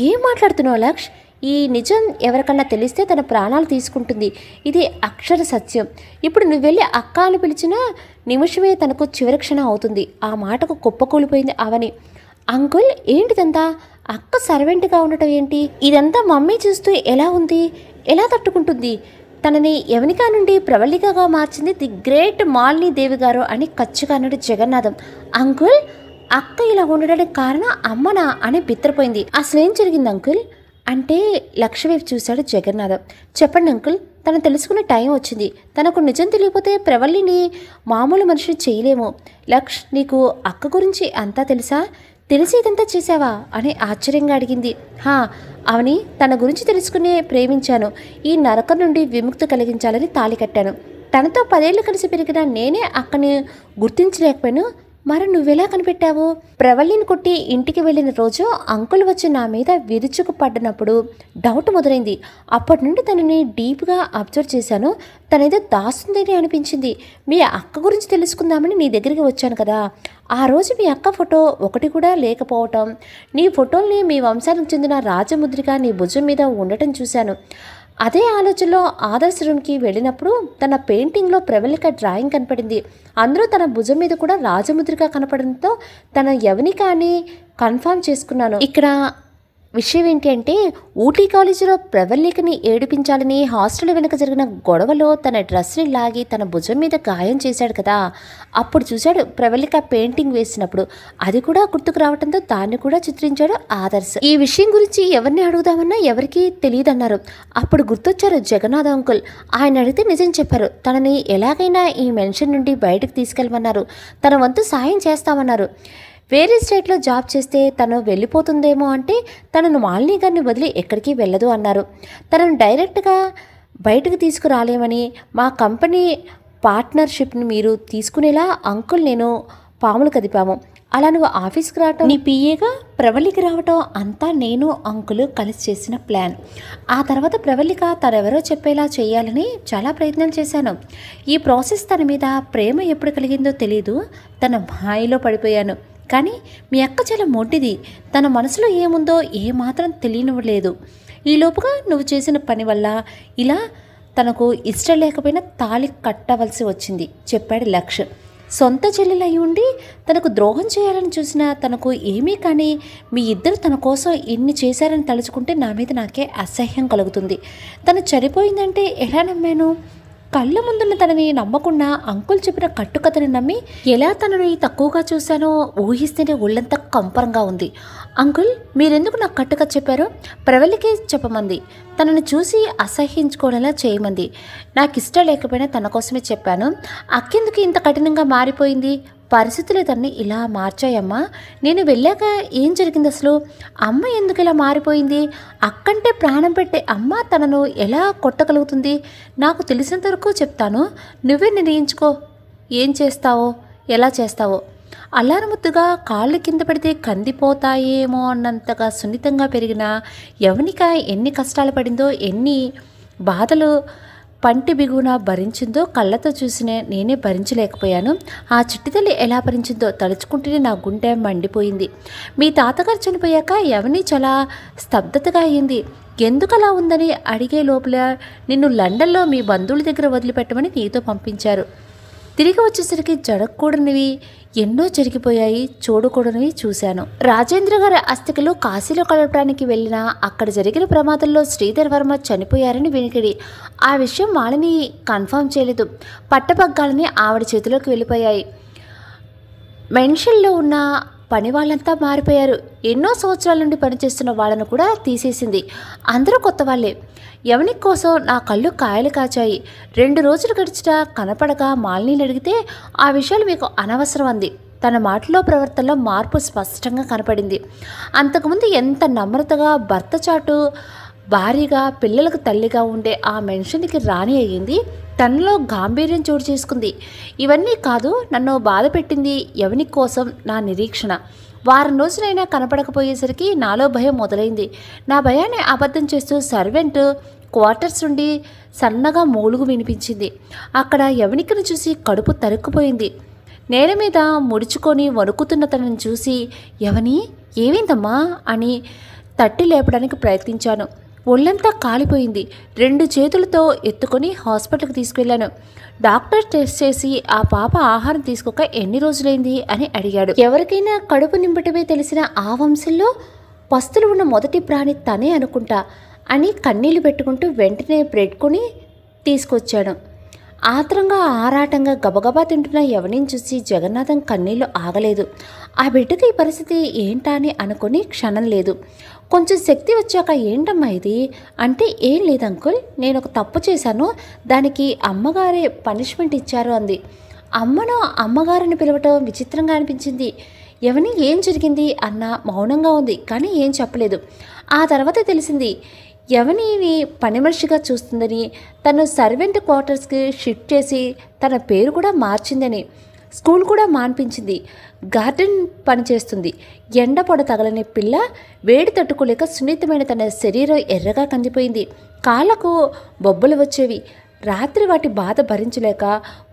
ఏం మాట్లాడుతున్నావు లక్ష్? ఈ నిజం ఎవరికన్నా తెలిస్తే తన ప్రాణాలు తీసుకుంటుంది. ఇది అక్షర సత్యం. ఇప్పుడు నువ్వు వెళ్ళి అక్క అని పిలిచిన నిమిషమే తనకు చివరి క్షణం అవుతుంది. ఆ మాటకు కుప్పకూలిపోయింది అవని. అంకుల్, ఏంటిదంతా? అక్క సర్వెంట్గా ఉండటం ఏంటి? ఇదంతా మమ్మీ చూస్తూ ఎలా ఉంది, ఎలా తట్టుకుంటుంది? తనని యవనిక నుండి ప్రవల్లికగా మార్చింది ది గ్రేట్ మాలిని దేవి గారు అని కచ్చిగా అన్నాడు జగన్నాథం. అంకుల్, అక్క ఇలా ఉండడానికి కారణం అమ్మనా అని బిత్తరపోయింది. అసలేం జరిగింది అంకుల్ అంటే లక్ష వైపు చూశాడు జగన్నాథం. చెప్పండి అంకుల్, తను తెలుసుకునే టైం వచ్చింది. తనకు నిజం తెలియకపోతే ప్రవల్లిని మామూలు మనిషిని చేయలేము. లక్ష్, నీకు అక్క గురించి అంతా తెలుసా? తెలిసి ఇదంతా చేశావా అని ఆశ్చర్యంగా అడిగింది. అవని, తన గురించి తెలుసుకునే ప్రేమించాను. ఈ నరకం నుండి విముక్తి కలిగించాలని తాళి కట్టాను. తనతో 10 ఏళ్ళు కలిసి పెరిగిన నేనే అక్కని గుర్తించలేకపోయాను. మరి నువ్వెలా కనిపెట్టావు? ప్రవల్లిని కొట్టి ఇంటికి వెళ్ళిన రోజు అంకుల్ వచ్చి నా మీద విరుచుకు పడ్డనప్పుడు డౌట్ మొదలైంది. అప్పటి నుండి తనని డీప్గా అబ్జర్వ్ చేశాను. తనేదో దాస్తుందని అనిపించింది. మీ అక్క గురించి తెలుసుకుందామని నీ దగ్గరికి వచ్చాను కదా, ఆ రోజు మీ అక్క ఫోటో ఒకటి కూడా లేకపోవటం, నీ ఫోటోల్ని మీ వంశానికి చెందిన రాజముద్రిగా నీ భుజం మీద ఉండటం చూశాను. అదే ఆలోచనలో ఆదర్శ్ రూమ్కి వెళ్ళినప్పుడు తన పెయింటింగ్లో ప్రవళిక డ్రాయింగ్ కనపడింది. అందులో తన భుజం మీద కూడా రాజముద్రిగా కనపడంతో తన యవనిక అని కన్ఫర్మ్ చేసుకున్నాను. ఇక్కడ విషయం ఏంటి అంటే, ఊటీ కాలేజీలో ప్రవళికని ఏడిపించాలని హాస్టల్ వెనుక జరిగిన గొడవలో తన డ్రెస్ని లాగి తన భుజం మీద గాయం చేశాడు కదా, అప్పుడు చూశాడు ప్రవళిక పెయింటింగ్ వేసినప్పుడు. అది కూడా గుర్తుకు రావడంతో దాన్ని కూడా చిత్రించాడు ఆదర్శ్. ఈ విషయం గురించి ఎవరిని అడుగుదామన్నా ఎవరికీ తెలియదన్నారు. అప్పుడు గుర్తొచ్చారు జగన్నాథ్ అంకుల్. ఆయన అడిగితే నిజం చెప్పారు. తనని ఎలాగైనా ఈ మెన్షన్ నుండి బయటకు తీసుకెళ్ళమన్నారు. తన వంతు సాయం చేస్తామన్నారు. వేరే స్టేట్లో జాబ్ చేస్తే తను వెళ్ళిపోతుందేమో అంటే తనను మాలిని గారిని వదిలి ఎక్కడికి వెళ్ళదు అన్నారు. తనను డైరెక్ట్గా బయటకు తీసుకురాలేమని, మా కంపెనీ పార్ట్నర్షిప్ని మీరు తీసుకునేలా అంకుల్ నేను పాములు కదిపాము. అలా నువ్వు ఆఫీస్కి రావటం, నీ పిఏగా ప్రవళికి రావటం అంతా నేను అంకుల్ కలిసి చేసిన ప్లాన్. ఆ తర్వాత ప్రవళిక తనెవరో చెప్పేలా చేయాలని చాలా ప్రయత్నాలు చేశాను. ఈ ప్రాసెస్ తన మీద ప్రేమ ఎప్పుడు కలిగిందో తెలీదు. తన మాయలో పడిపోయాను. కానీ మీ అక్క చాలా మొండిది. తన మనసులో ఏముందో ఏమాత్రం తెలియనివ్వలేదు. ఈలోపుగా నువ్వు చేసిన పని వల్ల ఇలా తనకు ఇష్టం లేకపోయినా తాళి కట్టవలసి వచ్చింది చెప్పాడు లక్ష్. సొంత చెల్లెలు అయి ఉండి తనకు ద్రోహం చేయాలని చూసినా తనకు ఏమీ కానీ మీ ఇద్దరు తన కోసం ఇన్ని చేశారని తలుచుకుంటే నా మీద నాకే అసహ్యం కలుగుతుంది. తను చనిపోయిందంటే ఎలా నమ్మాను? కళ్ళ ముందున్న తనని నమ్మకుండా అంకుల్ చెప్పిన కట్టుకథని నమ్మి ఎలా తనని తక్కువగా చూశానో ఊహిస్తేనే ఒళ్ళంతా కంపరంగా ఉంది. అంకుల్ మీరెందుకు నాకు కట్టుకథ చెప్పారో ప్రవళికే చెప్పమంది. తనను చూసి అసహ్యించుకోవడంలా చేయమంది. నాకు ఇష్టం లేకపోయినా తన కోసమే చెప్పాను. అక్కెందుకు ఇంత కఠినంగా మారిపోయింది? పరిస్థితులు తన్ని ఇలా మార్చాయమ్మా. నేను వెళ్ళాక ఏం జరిగింది అసలు? అమ్మ ఎందుకు ఇలా మారిపోయింది? అక్కంటే ప్రాణం పెట్టే అమ్మ తనను ఎలా కొట్టగలుగుతుంది? నాకు తెలిసినంత వరకు చెప్తాను, నువ్వే నిర్ణయించుకో ఏం చేస్తావో ఎలా చేస్తావో. అల్లారముద్దుగా కాళ్ళు కింద పడితే కందిపోతాయేమో అన్నంతగా సున్నితంగా పెరిగిన యవనిక ఎన్ని కష్టాలు పడిందో, ఎన్ని బాధలు పంటి బిగున భరించిందో కళ్ళతో చూసిన నేనే భరించలేకపోయాను. ఆ చిట్టితల్లి ఎలా భరించిందో తలుచుకుంటేనే నా గుండె మండిపోయింది. మీ తాతగారు చనిపోయాక యవని చాలా స్తబ్దతగా అయ్యింది. ఎందుకలా ఉందని అడిగే లోపల నిన్ను లండన్లో మీ బంధువుల దగ్గర వదిలిపెట్టమని నీతో పంపించారు. తిరిగి వచ్చేసరికి జరగకూడనివి ఎన్నో జరిగిపోయాయి, చూడకూడనివి చూశాను. రాజేంద్ర గారి అస్థికలు కాశీలో కలపడానికి వెళ్ళినా అక్కడ జరిగిన ప్రమాదంలో శ్రీధర్ వర్మ చనిపోయారని వినికిడి. ఆ విషయం మాలిని కన్ఫర్మ్ చేయలేదు. పట్టపగ్గాలని ఆవిడ చేతిలోకి వెళ్ళిపోయాయి. మెన్షన్లో ఉన్న పని వాళ్ళంతా మారిపోయారు. ఎన్నో సంవత్సరాల నుండి పనిచేస్తున్న వాళ్ళను కూడా తీసేసింది. అందరూ కొత్త వాళ్ళే. యవని కోసం నా కళ్ళు కాయలు కాచాయి. 2 రోజులు గడిచినా కనపడగా మాలిని అడిగితే ఆ విషయాలు మీకు అనవసరం అంది. తన మాటలో ప్రవర్తనలో మార్పు స్పష్టంగా కనపడింది. అంతకుముందు ఎంత నమ్రతగా భర్త చాటు భారీగా పిల్లలకు తల్లిగా ఉండే ఆ మనిషినికి రాణి అయ్యింది. తనలో గాంభీర్యం చోటు చేసుకుంది. ఇవన్నీ కాదు నన్ను బాధ పెట్టింది యవని కోసం నా నిరీక్షణ. వారం రోజులైనా కనపడకపోయేసరికి నాలో భయం మొదలైంది. నా భయాన్ని అబద్ధం చేస్తూ సర్వెంట్ క్వార్టర్స్ నుండి సన్నగా మూలుగు వినిపించింది. అక్కడ యవనికను చూసి కడుపు తరుక్కుపోయింది. నేల మీద ముడుచుకొని వణుకుతున్న తనని చూసి యవని ఏమైందమ్మా అని తట్టి లేపడానికి ప్రయత్నించాను. ఒళ్ళంతా కాలిపోయింది. 2 చేతులతో ఎత్తుకొని హాస్పిటల్కి తీసుకెళ్లాను. డాక్టర్ టెస్ట్ చేసి ఆ పాప ఆహారం తీసుకోక ఎన్ని రోజులైంది అని అడిగాడు. ఎవరికైనా కడుపు నింపటమే తెలిసిన ఆ వంశంలో పస్తులు ఉన్న మొదటి ప్రాణి తనే అనుకుంటా అని కన్నీళ్లు పెట్టుకుంటూ వెంటనే బ్రెడ్ కొని తీసుకొచ్చాను. ఆత్రంగా ఆరాటంగా గబగబా తింటున్న యవనిని చూసి జగన్నాథం కన్నీళ్లు ఆగలేదు. ఆ బిడ్డకి ఈ పరిస్థితి ఏంటా అని అనుకుని క్షణం లేదు. కొంచెం శక్తి వచ్చాక ఏంటమ్మా ఇది అంటే, ఏం లేదు అంకుల్, నేను ఒక తప్పు చేశాను, దానికి అమ్మగారే పనిష్మెంట్ ఇచ్చారు అంది. అమ్మను అమ్మగారిని పిలవటం విచిత్రంగా అనిపించింది. యవని ఏం జరిగింది అన్న మౌనంగా ఉంది, కానీ ఏం చెప్పలేదు. ఆ తర్వాత తెలిసింది యవనిని పని మనిషిగా చూస్తుందని, తను సర్వెంట్ క్వార్టర్స్కి షిఫ్ట్ చేసి తన పేరు కూడా మార్చిందని. స్కూల్ కూడా మాన్పించింది. గార్డెన్ పని చేస్తుంది. ఎండ పొడ తగలని పిల్ల వేడి తట్టుకోలేక సున్నితమైన తన శరీరం ఎర్రగా కందిపోయింది. కాళ్ళకు బొబ్బలు వచ్చేవి. రాత్రి వాటి బాధ భరించలేక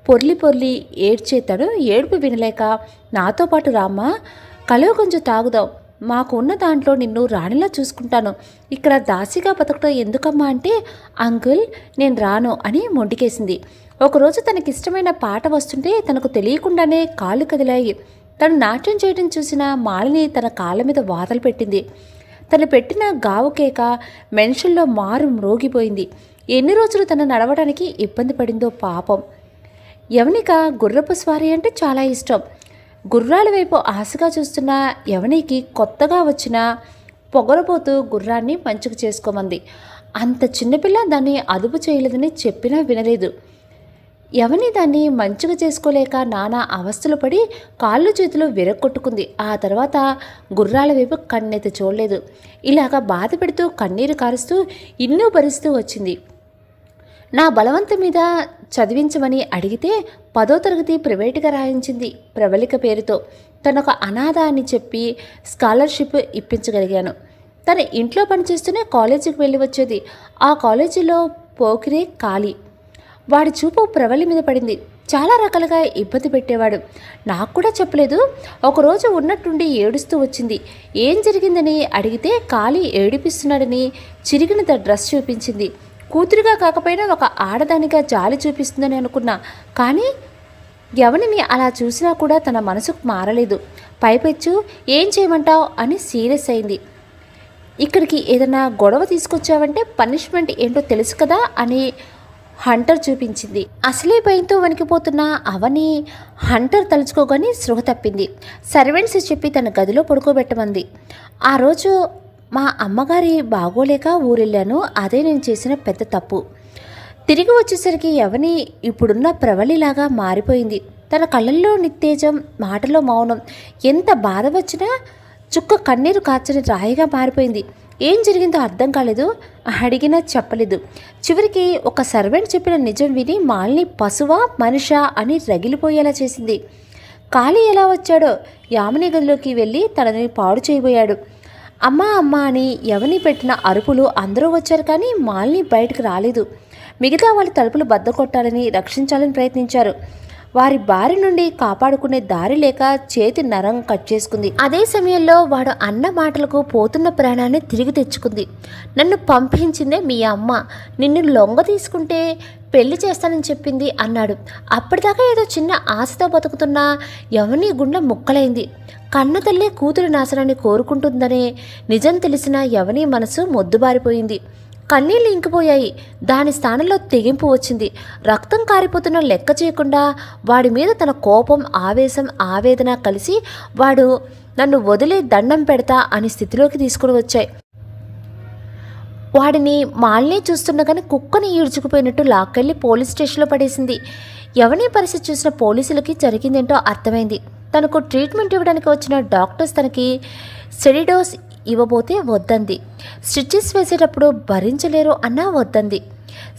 పొర్లి పొర్లి ఏడ్చేతాడు. ఏడుపు వినలేక నాతో పాటు రామ్మా, కలువ కొంచెం తాగుదాం, మాకు ఉన్న దాంట్లో నిన్ను రాణిలా చూసుకుంటాను, ఇక్కడ దాసిగా బతకడం ఎందుకమ్మా అంటే, అంకుల్ నేను రాను అని మొండికేసింది. ఒకరోజు తనకిష్టమైన పాట వస్తుంటే తనకు తెలియకుండానే కాళ్ళు కదిలాయి. తను నాట్యం చేయడం చూసిన మాలిని తన కాళ్ళ మీద వాతలు పెట్టింది. తను పెట్టిన గావు కేక మనుషుల్లో మారు మ్రోగిపోయింది. ఎన్ని రోజులు తను నడవడానికి ఇబ్బంది పడిందో పాపం. యవనిక గుర్రపు స్వారీ అంటే చాలా ఇష్టం. గుర్రాల వైపు ఆశగా చూస్తున్న యవనికి కొత్తగా వచ్చిన పొగరబోతూ గుర్రాన్ని పంచుకు చేసుకోమంది. అంత చిన్నపిల్ల దాన్ని అదుపు చేయలేదని చెప్పినా వినలేదు. యవని దాన్ని మంచుగా చేసుకోలేక నానా అవస్థలు పడి కాళ్ళు చేతులు విరగొట్టుకుంది. ఆ తర్వాత గుర్రాల వైపు కన్నెత్తి చూడలేదు. ఇలాగా బాధ పెడుతూ కన్నీరు కారుస్తూ ఇన్నూ భరిస్తూ వచ్చింది. నా బలవంతం మీద చదివించమని అడిగితే 10వ తరగతి ప్రైవేటుగా రాయించింది ప్రవళిక పేరుతో. తనొక అనాథ అని చెప్పి స్కాలర్షిప్ ఇప్పించగలిగాను. తన ఇంట్లో పనిచేస్తూనే కాలేజీకి వెళ్ళి వచ్చేది. ఆ కాలేజీలో పోకిరే ఖాళీ. వాడి చూపు ప్రవళి మీద పడింది. చాలా రకాలుగా ఇబ్బంది పెట్టేవాడు. నాకు కూడా చెప్పలేదు. ఒకరోజు ఉన్నట్టుండి ఏడుస్తూ వచ్చింది. ఏం జరిగిందని అడిగితే ఖాళీ ఏడిపిస్తున్నాడని చిరిగిన డ్రెస్ చూపించింది. కూతురుగా కాకపోయినా ఒక ఆడదానిగా జాలి చూపిస్తుందని అనుకున్నా. కానీ యవనిని అలా చూసినా కూడా తన మనసుకు మారలేదు. పైపెచ్చు ఏం చేయమంటావు అని సీరియస్ అయింది. ఇక్కడికి ఏదైనా గొడవ తీసుకొచ్చావంటే పనిష్మెంట్ ఏంటో తెలుసు కదా అని హంటర్ చూపించింది. అసలే భయంతో వణికిపోతున్న అవని హంటర్ తలుచుకోగానే స్పృహ తప్పింది. సర్వెంట్స్ చెప్పి తన గదిలో పడుకోబెట్టమంది. ఆ రోజు మా అమ్మగారి బాగోలేక ఊరెళ్ళాను. అదే నేను చేసిన పెద్ద తప్పు. తిరిగి వచ్చేసరికి యవని ఇప్పుడున్న ప్రవళిలాగా మారిపోయింది. తన కళ్ళల్లో నిత్తేజం, మాటలో మౌనం. ఎంత బాధ వచ్చినా చుక్క కన్నీరు కార్చని రాయిగా మారిపోయింది. ఏం జరిగిందో అర్థం కాలేదు. అడిగినా చెప్పలేదు. చివరికి ఒక సర్వెంట్ చెప్పిన నిజం విని మాలిని పశువా మనిషా అని రగిలిపోయేలా చేసింది. ఖాళీ ఎలా వచ్చాడో యామిని గదిలోకి వెళ్ళి తనని పాడు చేయబోయాడు. అమ్మా అమ్మా అని యవని పెట్టిన అరుపులు అందరూ వచ్చారు, కానీ మాలిని బయటకు రాలేదు. మిగతా వాళ్ళు తలుపులు బద్దకొట్టాలని రక్షించాలని ప్రయత్నించారు. వారి బారి నుండి కాపాడుకునే దారి లేక చేతి నరం కట్ చేసుకుంది. అదే సమయంలో వాడు అన్న మాటలకు పోతున్న ప్రాణాన్ని తిరిగి తెచ్చుకుంది. నన్ను పంపించిందే మీ అమ్మ, నిన్ను లొంగ తీసుకుంటే పెళ్లి చేస్తానని చెప్పింది అన్నాడు. అప్పటిదాకా ఏదో చిన్న ఆశతో బతుకుతున్న యవని గుండె ముక్కలైంది. కన్న తల్లే కూతురు నాశనాన్ని కోరుకుంటుందనే నిజం తెలిసిన యవని మనసు మొద్దుబారిపోయింది. కన్నీళ్ళు ఇంకిపోయాయి. దాని స్థానంలో తెగింపు వచ్చింది. రక్తం కారిపోతున్న లెక్క చేయకుండా వాడి మీద తన కోపం, ఆవేశం, ఆవేదన కలిసి వాడు నన్ను వదిలే దండం పెడతా అని స్థితిలోకి తీసుకుని వచ్చాయి. వాడిని మాలిని చూస్తుండగానే కుక్కని ఈడ్చుకుపోయినట్టు లాక్కెళ్ళి పోలీస్ స్టేషన్లో పడేసింది. యవని పరిస్థితి చూసిన పోలీసులకి జరిగిందేంటో అర్థమైంది. తనకు ట్రీట్మెంట్ ఇవ్వడానికి వచ్చిన డాక్టర్స్ తనకి సెడిడోస్ ఇవ్వబోతే వద్దంది. స్టిచెస్ వేసేటప్పుడు భరించలేరు అన్నా వద్దంది.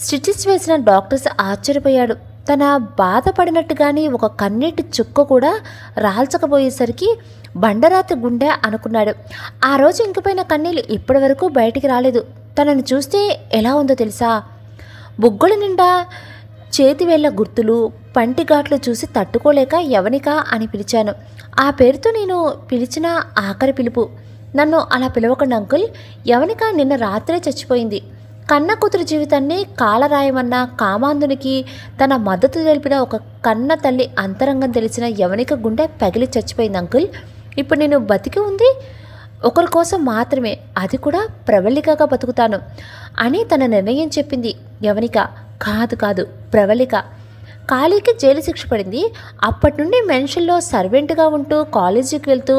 స్టిచెస్ వేసిన డాక్టర్స్ ఆశ్చర్యపోయాడు. తన బాధపడినట్టుగాని ఒక కన్నీటి చుక్క కూడా రాల్చకపోయేసరికి బండరాతి గుండె అనుకున్నాడు. ఆ రోజు ఇంకిపోయిన కన్నీళ్ళు ఇప్పటి వరకు బయటికి రాలేదు. తనని చూస్తే ఎలా ఉందో తెలుసా? బుగ్గల నిండా చేతివేళ్ల గుర్తులు, పంటిఘాట్లు చూసి తట్టుకోలేక యవనిక అని పిలిచాను. ఆ పేరుతో నేను పిలిచిన ఆఖరి పిలుపు. నన్ను అలా పిలవకండి అంకుల్. యవనిక నిన్న రాత్రే చచ్చిపోయింది. కన్న కూతురు జీవితాన్ని కాలరాయమన్న కామాంధునికి తన మద్దతు తెలిపిన ఒక కన్న తల్లి అంతరంగం తెలిసిన యవనిక గుండె పగిలి చచ్చిపోయింది అంకుల్. ఇప్పుడు నేను బతికి ఉంది ఒకరి కోసం మాత్రమే, అది కూడా ప్రవళికగా బతుకుతాను అని తన నిర్ణయం చెప్పింది యవనిక. కాదు ప్రవళిక. ఖాళీకి జైలు శిక్ష పడింది. అప్పటి నుండి మెన్షన్లో సర్వెంట్గా ఉంటూ కాలేజీకి వెళ్తూ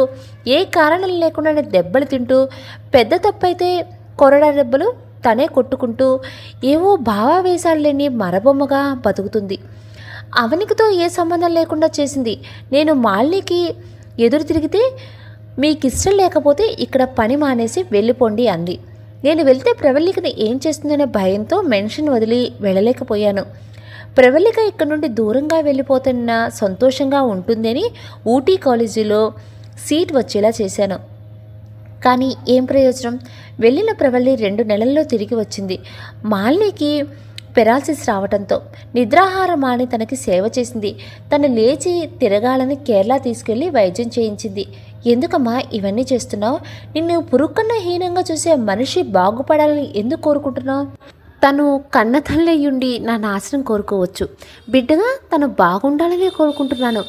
ఏ కారణం లేకుండానే దెబ్బలు తింటూ, పెద్ద తప్పైతే కొరడా దెబ్బలు తనే కొట్టుకుంటూ ఏవో భావావేశాలు లేని మరబొమ్మగా బతుకుతుంది. అవనికితో ఏ సంబంధం లేకుండా చేసింది. నేను మాలినికి ఎదురు తిరిగితే మీకిష్టం లేకపోతే ఇక్కడ పని మానేసి వెళ్ళిపోండి అంది. నేను వెళ్తే ప్రవళికని ఏం చేస్తుందనే భయంతో మెన్షన్ వదిలి వెళ్ళలేకపోయాను. ప్రవళిక ఇక్కడ నుండి దూరంగా వెళ్ళిపోతున్న సంతోషంగా ఉంటుందని ఊటీ కాలేజీలో సీట్ వచ్చేలా చేశాను. కానీ ఏం ప్రయోజనం? వెళ్ళిన ప్రవళి 2 నెలల్లో తిరిగి వచ్చింది. మాలినికి పెరాలసిస్ రావడంతో నిద్రాహారం మాని తనకి సేవ చేసింది. తను లేచి తిరగాలని కేరళ తీసుకెళ్లి వైద్యం చేయించింది. ఎందుకమ్మా ఇవన్నీ చేస్తున్నావు? నిన్ను పురుక్కన్న హీనంగా చూసే మనిషి బాగుపడాలని ఎందుకు కోరుకుంటున్నావు? తను కన్నతల్లయ్యుండి నా నాశనం కోరుకోవచ్చు, బిడ్డగా తను బాగుండాలని కోరుకుంటున్నాను.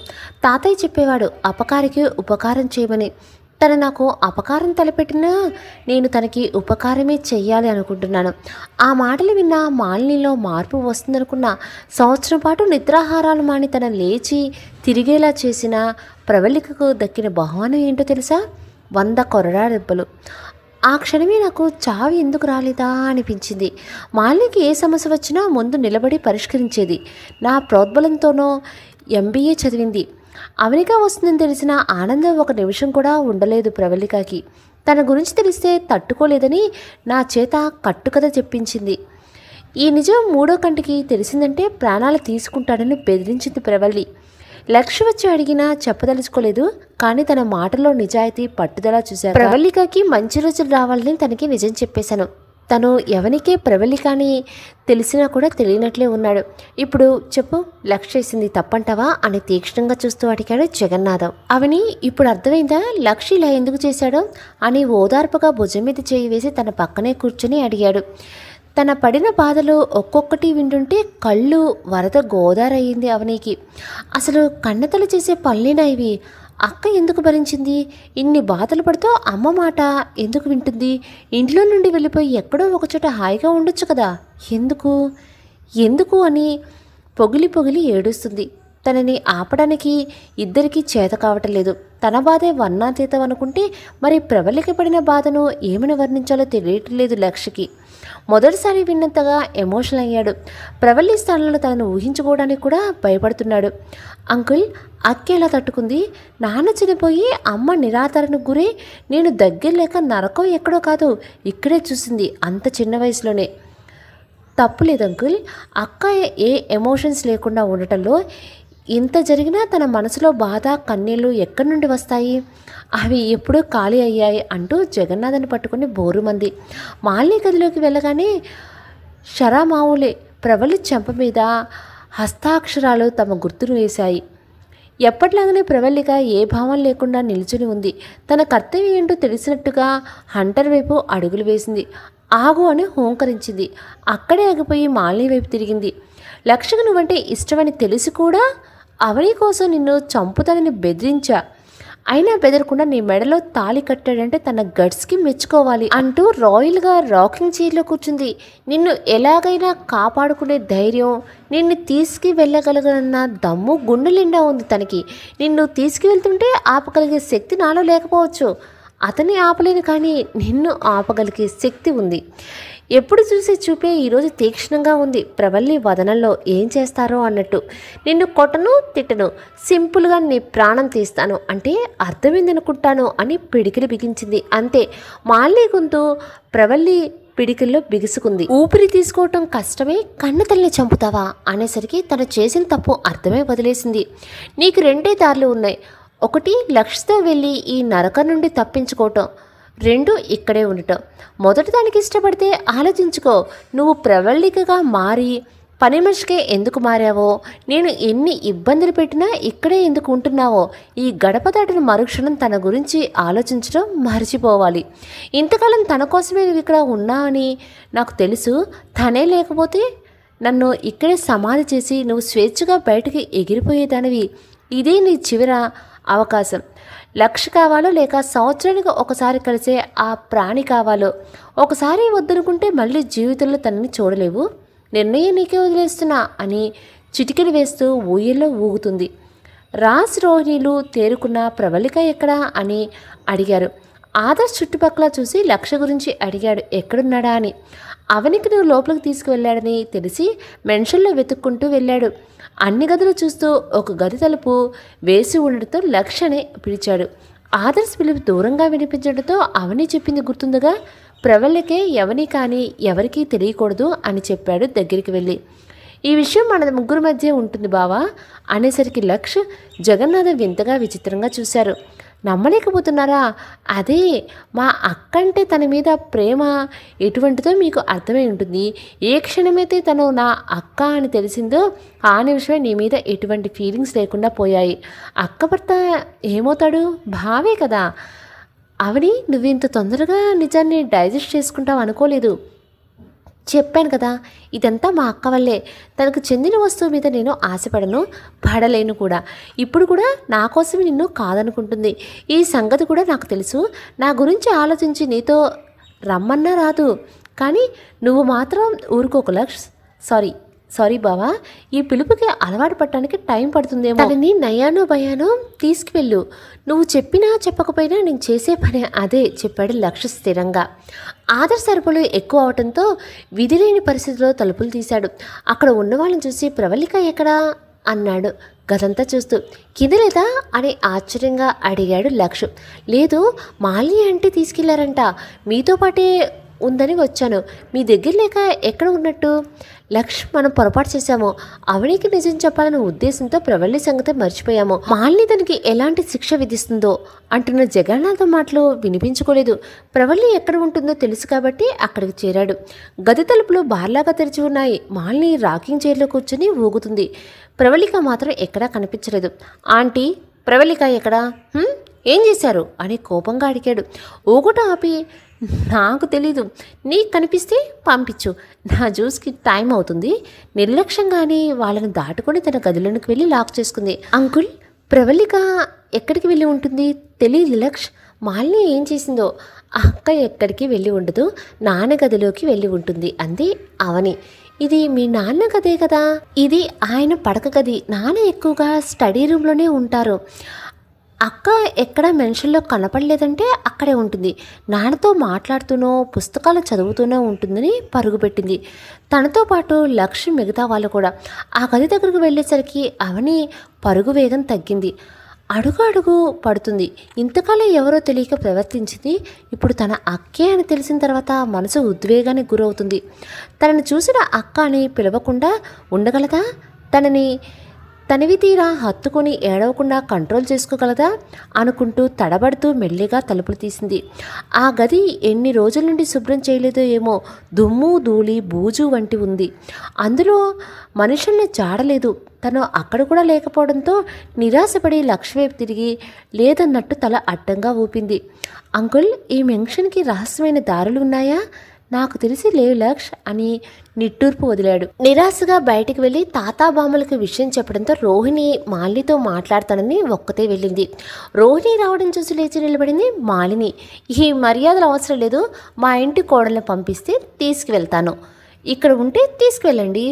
తాతయ్య చెప్పేవాడు అపకారికి ఉపకారం చేయమని. తను నాకు అపకారం తలపెట్టినా నేను తనకి ఉపకారమే చెయ్యాలి అనుకుంటున్నాను. ఆ మాటలు విన్నా మాలినిలో మార్పు వస్తుందనుకున్నా. సంవత్సరం పాటు నిద్రాహారాలు మాని తన లేచి తిరిగేలా చేసిన ప్రవళికకు దక్కిన బహుమానం ఏంటో తెలుసా? 100 కొరడా దెబ్బలు. ఆ క్షణమే నాకు చావు ఎందుకు రాలేదా అనిపించింది. మాలినికి ఏ సమస్య వచ్చినా ముందు నిలబడి పరిష్కరించేది. నా ప్రోద్బలంతోనో MBA చదివింది. అమెరికా వస్తుందని తెలిసిన ఆనందం ఒక నిమిషం కూడా ఉండలేదు ప్రవళికకి. తన గురించి తెలిస్తే తట్టుకోలేదని నా చేత కట్టుకథ చెప్పించింది. ఈ నిజం 3వ కంటికి తెలిసిందంటే ప్రాణాలు తీసుకుంటాడని బెదిరించింది ప్రవళి. లక్ష్య వచ్చి అడిగినా చెప్పదలుచుకోలేదు. కానీ తన మాటలో నిజాయితీ, పట్టుదల చూశాను. ప్రవళికకి మంచి రోజులు రావాలని తనకి నిజం చెప్పేశాను. తను ఎవరికే ప్రవళికని తెలిసినా కూడా తెలియనట్లే ఉన్నాడు. ఇప్పుడు చెప్పు, లక్ష్య చేసింది తప్పంటావా అని తీక్షణంగా చూస్తూ అడిగాడు జగన్నాథం. అవని ఇప్పుడు అర్థమైందా లక్ష్య ఇలా ఎందుకు చేశాడో అని ఓదార్పుగా భుజం మీద చేయి వేసి తన పక్కనే కూర్చొని అడిగాడు. తన పడిన బాధలు ఒక్కొక్కటి వింటుంటే కళ్ళు వరద గోదారయ్యింది అవనికి. అసలు కన్నతలు చేసే పనులేనా ఇవి? అక్క ఎందుకు భరించింది? ఇన్ని బాధలు పడుతూ అమ్మ మాట ఎందుకు వింటుంది? ఇంట్లో నుండి వెళ్ళిపోయి ఎక్కడో ఒకచోట హాయిగా ఉండొచ్చు కదా, ఎందుకు ఎందుకు అని పొగిలి పొగిలి ఏడుస్తుంది. తనని ఆపడానికి ఇద్దరికీ చేత కావటం లేదు. తన బాధే వర్ణాతీతం అనుకుంటే మరి ప్రవళిక పడిన బాధను ఏమని వర్ణించాలో తెలియటం లేదు లక్ష్యకి. మొదటిసారి విన్నంతగా ఎమోషనల్ అయ్యాడు. ప్రవళి స్థానంలో తనను ఊహించుకోవడానికి కూడా భయపడుతున్నాడు. అంకుల్, అక్క ఎలా తట్టుకుంది? నాన్న చనిపోయి అమ్మ నిరాదరణకు గురై నేను దగ్గర లేక నరకం ఎక్కడో కాదు ఇక్కడే చూసింది, అంత చిన్న వయసులోనే. తప్పులేదు అంకుల్, అక్క ఏ ఎమోషన్స్ లేకుండా ఉండటంలో. ఇంత జరిగినా తన మనసులో బాధ, కన్నీళ్ళు ఎక్కడి నుండి వస్తాయి? అవి ఎప్పుడూ ఖాళీ అయ్యాయి అంటూ జగన్నాథని పట్టుకుని బోరుమంది. మాలిని గదిలోకి వెళ్ళగానే షరామావులే ప్రవళి చెంప మీద హస్తాక్షరాలు తమ గుర్తును వేశాయి. ఎప్పటిలాగానే ప్రవళిక ఏ భావం లేకుండా నిల్చుని ఉంది. తన కర్తవ్యం ఏంటో తెలిసినట్టుగా హంటర్ వైపు అడుగులు వేసింది. ఆగు అని హోంకరించింది. అక్కడే ఆగిపోయి మాలిని వైపు తిరిగింది. లక్ష్యకు నువ్వంటే ఇష్టమని తెలిసి కూడా అవని కోసం నిన్ను చంపుతానని బెదిరించా, అయినా బెదరకుండా నీ మెడలో తాళి కట్టాడంటే తన గట్స్కి మెచ్చుకోవాలి అంటూ రాయల్గా రాకింగ్ చైర్లో కూర్చుంది. నిన్ను ఎలాగైనా కాపాడుకునే ధైర్యం, నిన్ను తీసుకువెళ్ళగలగన్న దమ్ము గుండె నిండా ఉంది తనకి. నిన్ను తీసుకువెళ్తుంటే ఆపగలిగే శక్తి నాలో లేకపోవచ్చు, అతన్ని ఆపలేను, కానీ నిన్ను ఆపగలిగే శక్తి ఉంది. ఎప్పుడు చూసే చూపే ఈరోజు తీక్షణంగా ఉంది ప్రవళి వదనంలో. ఏం చేస్తారో అన్నట్టు. నిన్ను కొట్టను, తిట్టను, సింపుల్గా నీ ప్రాణం తీస్తాను అంటే అర్థమైందనుకుంటాను అని పిడికిలి బిగించింది. అంతే, మాలిని గొంతు ప్రవళి పిడికిల్లో బిగుసుకుంది. ఊపిరి తీసుకోవటం కష్టమే, కన్ను తల్లిని చంపుతావా అనేసరికి తను చేసిన తప్పు అర్థమే వదిలేసింది. నీకు 2 దారులు ఉన్నాయి. ఒకటి లక్ష్యతో వెళ్ళి ఈ నరకం నుండి తప్పించుకోవటం, 2 ఇక్కడే ఉండటం. మొదటి దానికి ఇష్టపడితే ఆలోచించుకో. నువ్వు ప్రవళికగా మారి పని మనిషికే ఎందుకు మారావో, నేను ఎన్ని ఇబ్బందులు పెట్టినా ఇక్కడే ఎందుకు ఉంటున్నావో, ఈ గడప దాటిన మరుక్షణం తన గురించి ఆలోచించడం మర్చిపోవాలి. ఇంతకాలం తన కోసమే నువ్వు ఇక్కడ ఉన్నా అని నాకు తెలుసు. తనే లేకపోతే నన్ను ఇక్కడే సమాధి చేసి నువ్వు స్వేచ్ఛగా బయటికి ఎగిరిపోయేదానివి. ఇదే నీ చివరి అవకాశం. లక్ష్య కావాలో లేక సంవత్సరానికి ఒకసారి కలిసే ఆ ప్రాణి కావాలో, ఒకసారి వద్దనుకుంటే మళ్ళీ జీవితంలో తనని చూడలేవు. నిర్ణయం నీకే వదిలేస్తున్నా అని చిటికెలు వేస్తూ ఊయల్లో ఊగుతుంది. రాజ్, రోహిణీలు తేరుకున్న ప్రవళిక ఎక్కడా అని అడిగారు. ఆదర్శ్ చుట్టుపక్కల చూసి లక్ష్య గురించి అడిగాడు ఎక్కడున్నాడా అని. అవనికి నువ్వు లోపలికి తీసుకువెళ్ళాడని తెలిసి మెన్షన్లో వెతుక్కుంటూ వెళ్ళాడు. అన్ని గదులు చూస్తూ ఒక గది తలుపు వేసి ఉండడంతో లక్ష్యనే పిలిచాడు. ఆదర్శ్ పిలుపు దూరంగా వినిపించడంతో అవని చెప్పింది గుర్తుందిగా, ప్రవళికే ఎవని కానీ ఎవరికీ తెలియకూడదు అని చెప్పాడు దగ్గరికి వెళ్ళి. ఈ విషయం మన ముగ్గురు మధ్య ఉంటుంది బావా అనేసరికి లక్ష్ జగన్నాథం వింతగా విచిత్రంగా చూశారు. నమ్మలేకపోతున్నారా? అదే మా అక్క అంటే తన మీద ప్రేమ ఎటువంటిదో మీకు అర్థమై ఉంటుంది. ఏ క్షణమైతే తను నా అక్క అని తెలిసిందో ఆ నిమిషమే నీ మీద ఎటువంటి ఫీలింగ్స్ లేకుండా పోయాయి. అక్క భర్త ఏమవుతాడు? భావే కదా. అవని, నువ్వు ఇంత తొందరగా నిజాన్ని డైజెస్ట్ చేసుకుంటావు అనుకోలేదు. చెప్పాను కదా, ఇదంతా మా అక్క వల్లే. తనకు చెందిన వస్తువు మీద నేను ఆశపడను, పడలేను కూడా. ఇప్పుడు కూడా నా కోసమే నిన్ను కాదనుకుంటుంది. ఈ సంగతి కూడా నాకు తెలుసు. నా గురించి ఆలోచించి నీతో రమ్మన్నా రాదు. కానీ నువ్వు మాత్రం ఊరుకోకు లక్ష్. సారీ బావా, ఈ పిలుపుకి అలవాటు పడటానికి టైం పడుతుందేమో. తనని నయానో భయానో తీసుకువెళ్ళు. నువ్వు చెప్పినా చెప్పకపోయినా నేను చేసే పని అదే చెప్పాడు లక్ష్ స్థిరంగా. ఆదర్శ అరుపులు ఎక్కువ అవడంతో విధిలేని పరిస్థితిలో తలుపులు తీశాడు. అక్కడ ఉన్న వాళ్ళని చూసి ప్రవళిక ఎక్కడా అన్నాడు గదంతా చూస్తూ. కింద లేదా అని ఆశ్చర్యంగా అడిగాడు లక్ష్. లేదు, మాలిని అంటే తీసుకెళ్లారంట. మీతో పాటే ఉందని వచ్చాను. మీ దగ్గర లేక ఎక్కడ ఉన్నట్టు? లక్ష్, మనం పొరపాటు చేశాము. అవనికి నిజం చెప్పాలన్న ఉద్దేశంతో ప్రవల్లి సంగతి మర్చిపోయాము. మాలిని తనకి ఎలాంటి శిక్ష విధిస్తుందో అంటున్న జగన్నాథం మాటలు వినిపించుకోలేదు. ప్రవల్లి ఎక్కడ ఉంటుందో తెలుసు కాబట్టి అక్కడికి చేరాడు. గది తలుపులు బార్లాగా తెరిచి ఉన్నాయి. మాలిని రాకింగ్ చైర్లో కూర్చుని ఊగుతుంది. ప్రవళిక మాత్రం ఎక్కడా కనిపించలేదు. ఆంటీ, ప్రవళిక ఎక్కడా? ఏం చేశారు అని కోపంగా అడిగాడు. ఊగుట ఆపి, నాకు తెలీదు, నీకు కనిపిస్తే పంపించు, నా జ్యూస్కి టైం అవుతుంది. నిర్లక్ష్యంగానే వాళ్ళని దాటుకొని తన గదిలోనికి వెళ్ళి లాక్ చేసుకుంది. అంకుల్, ప్రవళిక ఎక్కడికి వెళ్ళి ఉంటుంది? తెలియదు లక్ష్. మాలిని ఏం చేసిందో? అక్క ఎక్కడికి వెళ్ళి ఉండదు, నాన్న గదిలోకి వెళ్ళి ఉంటుంది అంది అవని. ఇది మీ నాన్న గదే కదా? ఇది ఆయన పడక గది. నాన్న ఎక్కువగా స్టడీ రూమ్లోనే ఉంటారు. అక్క ఎక్కడ మెన్షన్లో కనపడలేదంటే అక్కడే ఉంటుంది. నాన్నతో మాట్లాడుతూనో పుస్తకాలు చదువుతూనో ఉంటుందని పరుగుపెట్టింది. తనతో పాటు లక్ష్మి, మిగతా వాళ్ళు కూడా. ఆ గది దగ్గరకు వెళ్ళేసరికి అవని పరుగు వేగం తగ్గింది. అడుగు అడుగు పడుతుంది. ఇంతకాలం ఎవరో తెలియక ప్రవర్తించింది. ఇప్పుడు తన అక్కే అని తెలిసిన తర్వాత మనసు ఉద్వేగానికి గురవుతుంది. తనని చూసిన అక్క అని పిలవకుండా ఉండగలదా? తనివి తీరా హత్తుకొని ఏడవకుండా కంట్రోల్ చేసుకోగలదా అనుకుంటూ తడబడుతూ మెల్లిగా తలుపులు తీసింది. ఆ గది ఎన్ని రోజుల నుండి శుభ్రం చేయలేదో ఏమో. దుమ్ము, ధూళి, బూజు వంటి ఉంది. అందులో మనుషుల్ని జాడలేదు. తను అక్కడ కూడా లేకపోవడంతో నిరాశపడి లక్ష్మీవైపు తిరిగి లేదన్నట్టు తల అడ్డంగా ఊపింది. అంకుల్, ఈ మెన్షన్కి రహస్యమైన దారులు ఉన్నాయా? నాకు తెలిసి లేవు లక్ష్ అని నిట్టూర్పు వదిలాడు. నిరాశగా బయటికి వెళ్ళి తాతాబామ్మలకు విషయం చెప్పడంతో రోహిణి మాలినితో మాట్లాడతానని ఒక్కతే వెళ్ళింది. రోహిణి రావడం చూసి లేచి నిలబడింది మాలిని. ఈ మర్యాదలు అవసరం లేదు, మా ఇంటి కోడలను పంపిస్తే తీసుకువెళ్తాను. ఇక్కడ ఉంటే తీసుకువెళ్ళండి.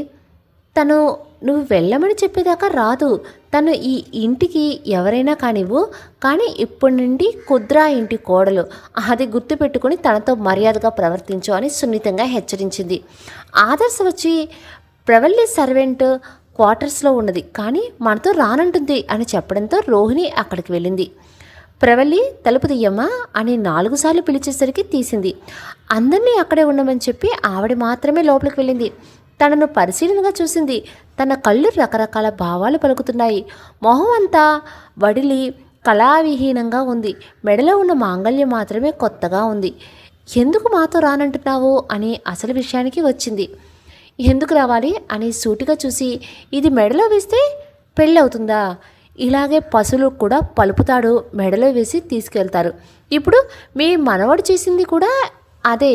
నువ్వు వెళ్ళమని చెప్పేదాకా రాదు. తను ఈ ఇంటికి ఎవరైనా కానివ్వు, కానీ ఇప్పటి నుండి కుద్రా ఇంటి కోడలు. అది గుర్తుపెట్టుకుని తనతో మర్యాదగా ప్రవర్తించు అని సున్నితంగా హెచ్చరించింది. ఆదర్శ వచ్చి ప్రవల్లి సర్వెంట్ క్వార్టర్స్లో ఉన్నది, కానీ మనతో రానంటుంది అని చెప్పడంతో రోహిణి అక్కడికి వెళ్ళింది. ప్రవల్లి, తలుపు తీయమ్మా అని 4 సార్లు పిలిచేసరికి తీసింది. అందరినీ అక్కడే ఉండమని చెప్పి ఆవిడ మాత్రమే లోపలికి వెళ్ళింది. తనను పరిశీలనగా చూసింది. తన కళ్ళు రకరకాల భావాలు పలుకుతున్నాయి. మొహం అంతా వడిలి కళావిహీనంగా ఉంది. మెడలో ఉన్న మాంగళ్యం మాత్రమే కొత్తగా ఉంది. ఎందుకు మాతో రానంటున్నావు అని అసలు విషయానికి వచ్చింది. ఎందుకు రావాలి అని సూటిగా చూసి, ఇది మెడలో వేస్తే పెళ్ళవుతుందా? ఇలాగే పశువులు కూడా పలుపుతాడు, మెడలో వేసి తీసుకెళ్తారు. ఇప్పుడు మీ మనవడు చేసింది కూడా అదే.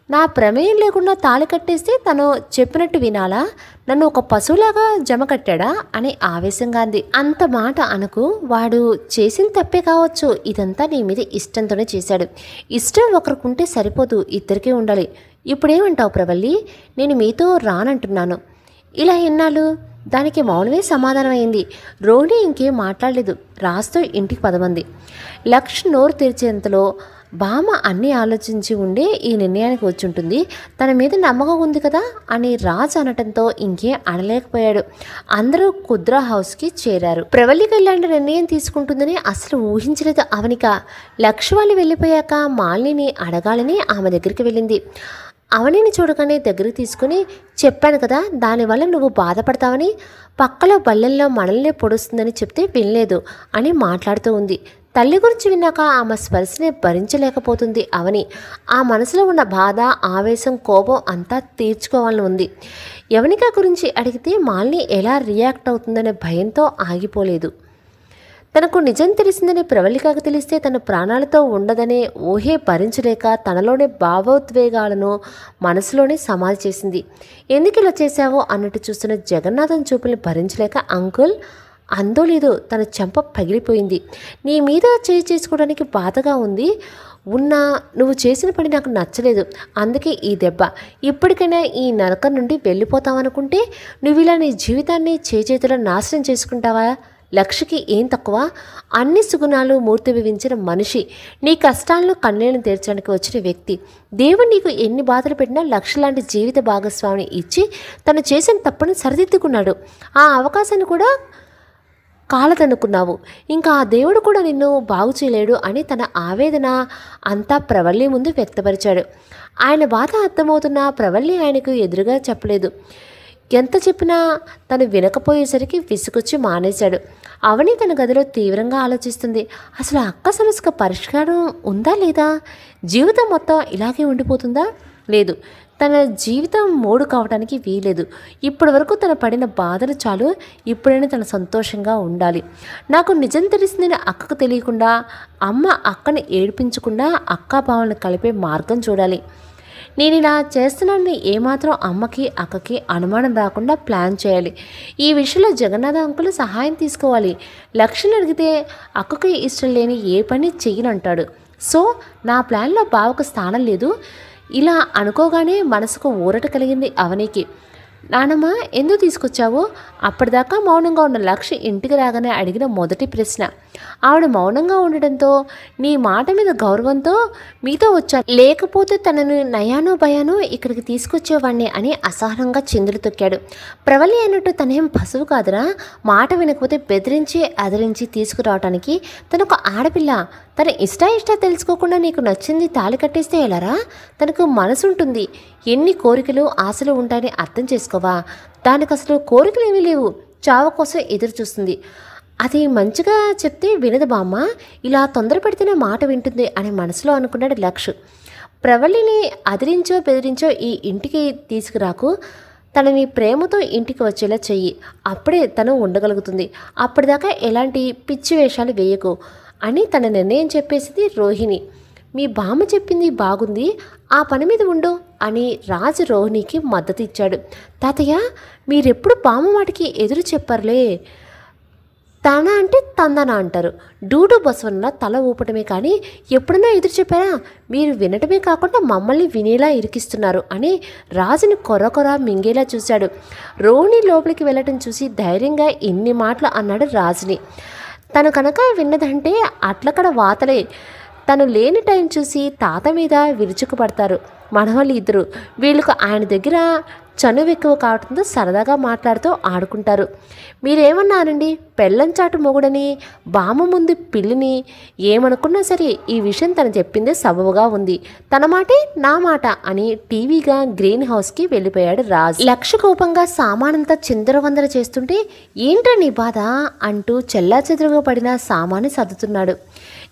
నా ప్రమేయం లేకుండా తాళి కట్టేస్తే తను చెప్పినట్టు వినాలా? నన్ను ఒక పశువులాగా జమ కట్టాడా అని ఆవేశంగా అంది. అంత మాట అనకు, వాడు చేసిన తప్పే కావచ్చు. ఇదంతా నీ మీద ఇష్టంతోనే చేశాడు. ఇష్టం ఒకరికుంటే సరిపోదు, ఇద్దరికీ ఉండాలి. ఇప్పుడేమంటావు ప్రవల్లి? నేను మీతో రానంటున్నాను. ఇలా ఎన్నాళ్ళు? దానికి మౌనమే సమాధానమైంది. రోహిణి ఇంకేం మాట్లాడలేదు. రాజుతో ఇంటికి పదమంది. లక్ష్ నోరు తెరిచేంతలో బామ్మ అన్నీ ఆలోచించి ఉండే ఈ నిర్ణయానికి వచ్చుంటుంది. తన మీద నమ్మకం ఉంది కదా అని రాజ్ అనటంతో ఇంకేం అనలేకపోయాడు. అందరూ కుద్రా హౌస్కి చేరారు. ప్రవల్లిక ఇలాంటి నిర్ణయం తీసుకుంటుందని అసలు ఊహించలేదు అవనిక. లక్ష్ వాళ్ళు వెళ్ళిపోయాక మాలిని అడగాలని ఆమె దగ్గరికి వెళ్ళింది. అవనిని చూడగానే దగ్గరికి తీసుకుని, చెప్పాను కదా దానివల్ల నువ్వు బాధపడతావని, పక్కలో బల్లెల్లో మనల్నే పొడుస్తుందని చెప్తే వినలేదు అని మాట్లాడుతూ ఉంది. తల్లి గురించి విన్నాక ఆమె స్పర్శని భరించలేకపోతుంది అవని. ఆ మనసులో ఉన్న బాధ, ఆవేశం, కోపం అంతా తీర్చుకోవాలని ఉంది. యవనిక గురించి అడిగితే మాలిని ఎలా రియాక్ట్ అవుతుందనే భయంతో ఆగిపోలేదు. తనకు నిజం తెలిసిందని ప్రవళికకు తెలిస్తే తన ప్రాణాలతో ఉండదనే ఊహే భరించలేక తనలోనే భావోద్వేగాలను మనసులోనే సమాధి చేసింది. ఎందుకు ఇలా చేశావో అన్నట్టు చూస్తున్న జగన్నాథం చూపుల్ని భరించలేక, అంకుల్ అందో లేదో తన చెంప పగిలిపోయింది. నీ మీద చేయి చేసుకోవడానికి బాధగా ఉంది ఉన్నా నువ్వు చేసిన పని నాకు నచ్చలేదు, అందుకే ఈ దెబ్బ. ఇప్పటికైనా ఈ నరకం నుండి వెళ్ళిపోతావనుకుంటే నువ్వు ఇలా నీ జీవితాన్ని చేతుల నాశనం చేసుకుంటావా? లక్షకి ఏం తక్కువ? అన్ని సుగుణాలు మూర్తిభవించిన మనిషి, నీ కష్టాలను కన్నీళ్లను తీర్చడానికి వచ్చిన వ్యక్తి. దేవుడు నీకు ఎన్ని బాధలు పెట్టినా లక్ష లాంటి జీవిత భాగస్వామిని ఇచ్చి తను చేసిన తప్పుని సరిదిద్దుకున్నాడు. ఆ అవకాశాన్ని కూడా కాలదనుకున్నావు. ఇంకా ఆ దేవుడు కూడా నిన్ను బాగు చేయలేడు అని తన ఆవేదన అంతా ప్రవల్లి ముందు వ్యక్తపరిచాడు. ఆయన బాధ అర్థమవుతున్న ప్రవల్లి ఆయనకు ఎదురుగా చెప్పలేదు. ఎంత చెప్పినా తను వినకపోయేసరికి విసుకొచ్చి మానేశాడు. అవని తన గదిలో తీవ్రంగా ఆలోచిస్తుంది. అసలు అక్క సమస్యకు పరిష్కారం ఉందా లేదా? జీవితం మొత్తం ఇలాగే ఉండిపోతుందా? లేదు, తన జీవితం మోడు కావడానికి వీలేదు. ఇప్పటి వరకు తను పడిన బాధలు చాలు, ఇప్పుడైనా తను సంతోషంగా ఉండాలి. నాకు నిజం తెలిసిందని అక్కకు తెలియకుండా, అమ్మ అక్కని ఏడిపించకుండా అక్కా భావనను కలిపే మార్గం చూడాలి. నేను ఇలా చేస్తున్నానని ఏమాత్రం అమ్మకి అక్కకి అనుమానం రాకుండా ప్లాన్ చేయాలి. ఈ విషయంలో జగన్నాథ అంకుల్ సహాయం తీసుకోవాలి. లక్ష్యం అడిగితే అక్కకి ఇష్టం లేని ఏ పని చెయ్యనంటాడు. సో నా ప్లాన్లో బావకు స్థానం లేదు. ఇలా అనుకోగానే మనసుకు ఊరట కలిగింది అవనికి. నానమ్మ ఎందుకు తీసుకొచ్చావు? అప్పటిదాకా మౌనంగా ఉన్న లక్ష్మి ఇంటికి రాగానే అడిగిన మొదటి ప్రశ్న. ఆవిడ మౌనంగా ఉండడంతో, నీ మాట మీద గౌరవంతో మీతో వచ్చాను, లేకపోతే తనను నయానో భయానో ఇక్కడికి తీసుకొచ్చేవాడిని అని అసహనంగా చిందులు తొక్కాడు. ప్రవల్లి అన్నట్టు తనేం పశువు కాదురా, మాట వినకపోతే బెదిరించి అదిరించి తీసుకురావటానికి. తనొక ఆడపిల్ల, తన ఇష్ట తెలుసుకోకుండా నీకు నచ్చింది తాళి కట్టేస్తే ఎలారా? తనకు మనసు ఉంటుంది, ఎన్ని కోరికలు ఆశలు ఉంటాయని అర్థం చేసుకోవా? దానికి అసలు కోరికలు ఏమీ లేవు, చావు కోసం ఎదురు చూస్తుంది. అది మంచిగా చెప్తే వినదు బామ్మ, ఇలా తొందర పెడితేనే మాట వింటుంది అని మనసులో అనుకున్నాడు లక్ష్. ప్రవల్లిని అదిరించో బెదిరించో ఈ ఇంటికి తీసుకురాకు, తనని ప్రేమతో ఇంటికి వచ్చేలా చెయ్యి, అప్పుడే తను ఉండగలుగుతుంది. అప్పటిదాకా ఎలాంటి పిచ్చి వేషాలు వేయకు అని తన నిర్ణయం చెప్పేసింది రోహిణి. మీ బామ్మ చెప్పింది బాగుంది, ఆ పని మీద ఉండు అని రాజు రోహిణికి మద్దతు ఇచ్చాడు. తాతయ్య మీరెప్పుడు బామ్మ మాటకి ఎదురు చెప్పారులే, తన అంటే తందన అంటారు, డూడు బసవన్న తల ఊపటమే కానీ ఎప్పుడన్నా ఎదురు చెప్పారా? మీరు వినటమే కాకుండా మమ్మల్ని వినేలా ఇరికిస్తున్నారు అని రాజుని కొర మింగేలా చూశాడు. రోహిణి లోపలికి వెళ్ళటం చూసి ధైర్యంగా ఇన్ని మాటలు అన్నాడు రాజుని. తను కనుక విన్నదంటే అట్లకడ వాతలే. తను లేని టైం చూసి తాత మీద విరుచుకుపడతారు మనవాళ్ళు ఇద్దరు. వీళ్ళకు ఆయన దగ్గర చనువు ఎక్కువ కావడంతో సరదాగా మాట్లాడుతూ ఆడుకుంటారు. మీరేమన్నారండి? పెళ్ళంచాటు మొగుడని, బామ్మ ముందు పిల్లిని, ఏమనుకున్నా సరే ఈ విషయం తను చెప్పిందే సబబుగా ఉంది, తన మాటే నా మాట అని టీవీగా గ్రీన్ హౌస్కి వెళ్ళిపోయాడు రాజ్. లక్ష కోపంగా సామానంతా చిందరవందర చేస్తుంటే, ఏంట్రా నీ బాధ అంటూ చెల్లాచెదురుగా పడిన సామాన్ని సర్దుతున్నాడు.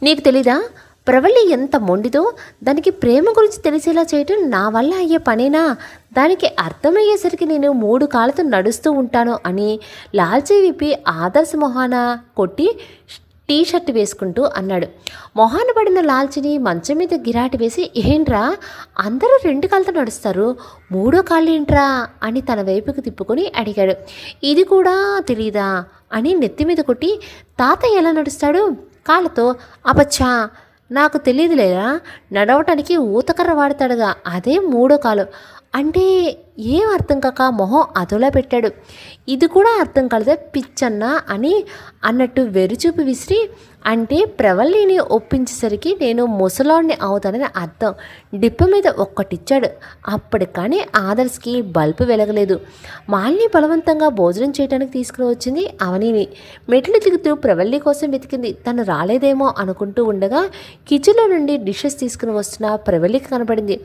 నీకు తెలీదా ప్రవల్లి ఎంత మొండిదో? దానికి ప్రేమ గురించి తెలిసేలా చేయటం నా వల్ల అయ్యే పనేనా? దానికి అర్థమయ్యేసరికి నేను 3 కాళ్ళతో నడుస్తూ ఉంటాను అని లాల్చీ విప్పి ఆదర్శ మొహాన కొట్టి టీ షర్ట్ వేసుకుంటూ అన్నాడు. మొహాన పడిన లాల్చిని మంచం మీద గిరాటి వేసి, ఏంట్రా అందరూ 2 కాళ్ళతో నడుస్తారు, 3వ కాళ్ళు ఏంట్రా అని తన వైపుకు తిప్పుకొని అడిగాడు. ఇది కూడా తెలీదా అని నెత్తి మీద కొట్టి, తాత ఎలా నడుస్తాడు? కాళ్ళతో. అబచ్చా నాకు తెలియదులేరా, నడవటానికి ఊతకర్ర వాడతాడుగా, అదే 3వ కాలు. అంటే ఏం అర్థం కాక మొహం అదోలా పెట్టాడు. ఇది కూడా అర్థం కాలేదా పిచ్చన్నా అని అన్నట్టు వెరిచూపు విసిరి, అంటే ప్రవల్లిని ఒప్పించేసరికి నేను ముసలాడిని అవుతానని అర్థం. డిప్ప మీద ఒక్కటిచ్చాడు. అప్పటికి కానీ ఆదర్శ్కి బల్బు వెలగలేదు. మాలిని బలవంతంగా భోజనం చేయడానికి తీసుకుని వచ్చింది అవనిని. మెట్లు దిగుతూ ప్రవల్లి కోసం వెతికింది. తను రాలేదేమో అనుకుంటూ ఉండగా కిచెన్లో నుండి డిషెస్ తీసుకుని వస్తున్న ప్రవల్లికి కనబడింది.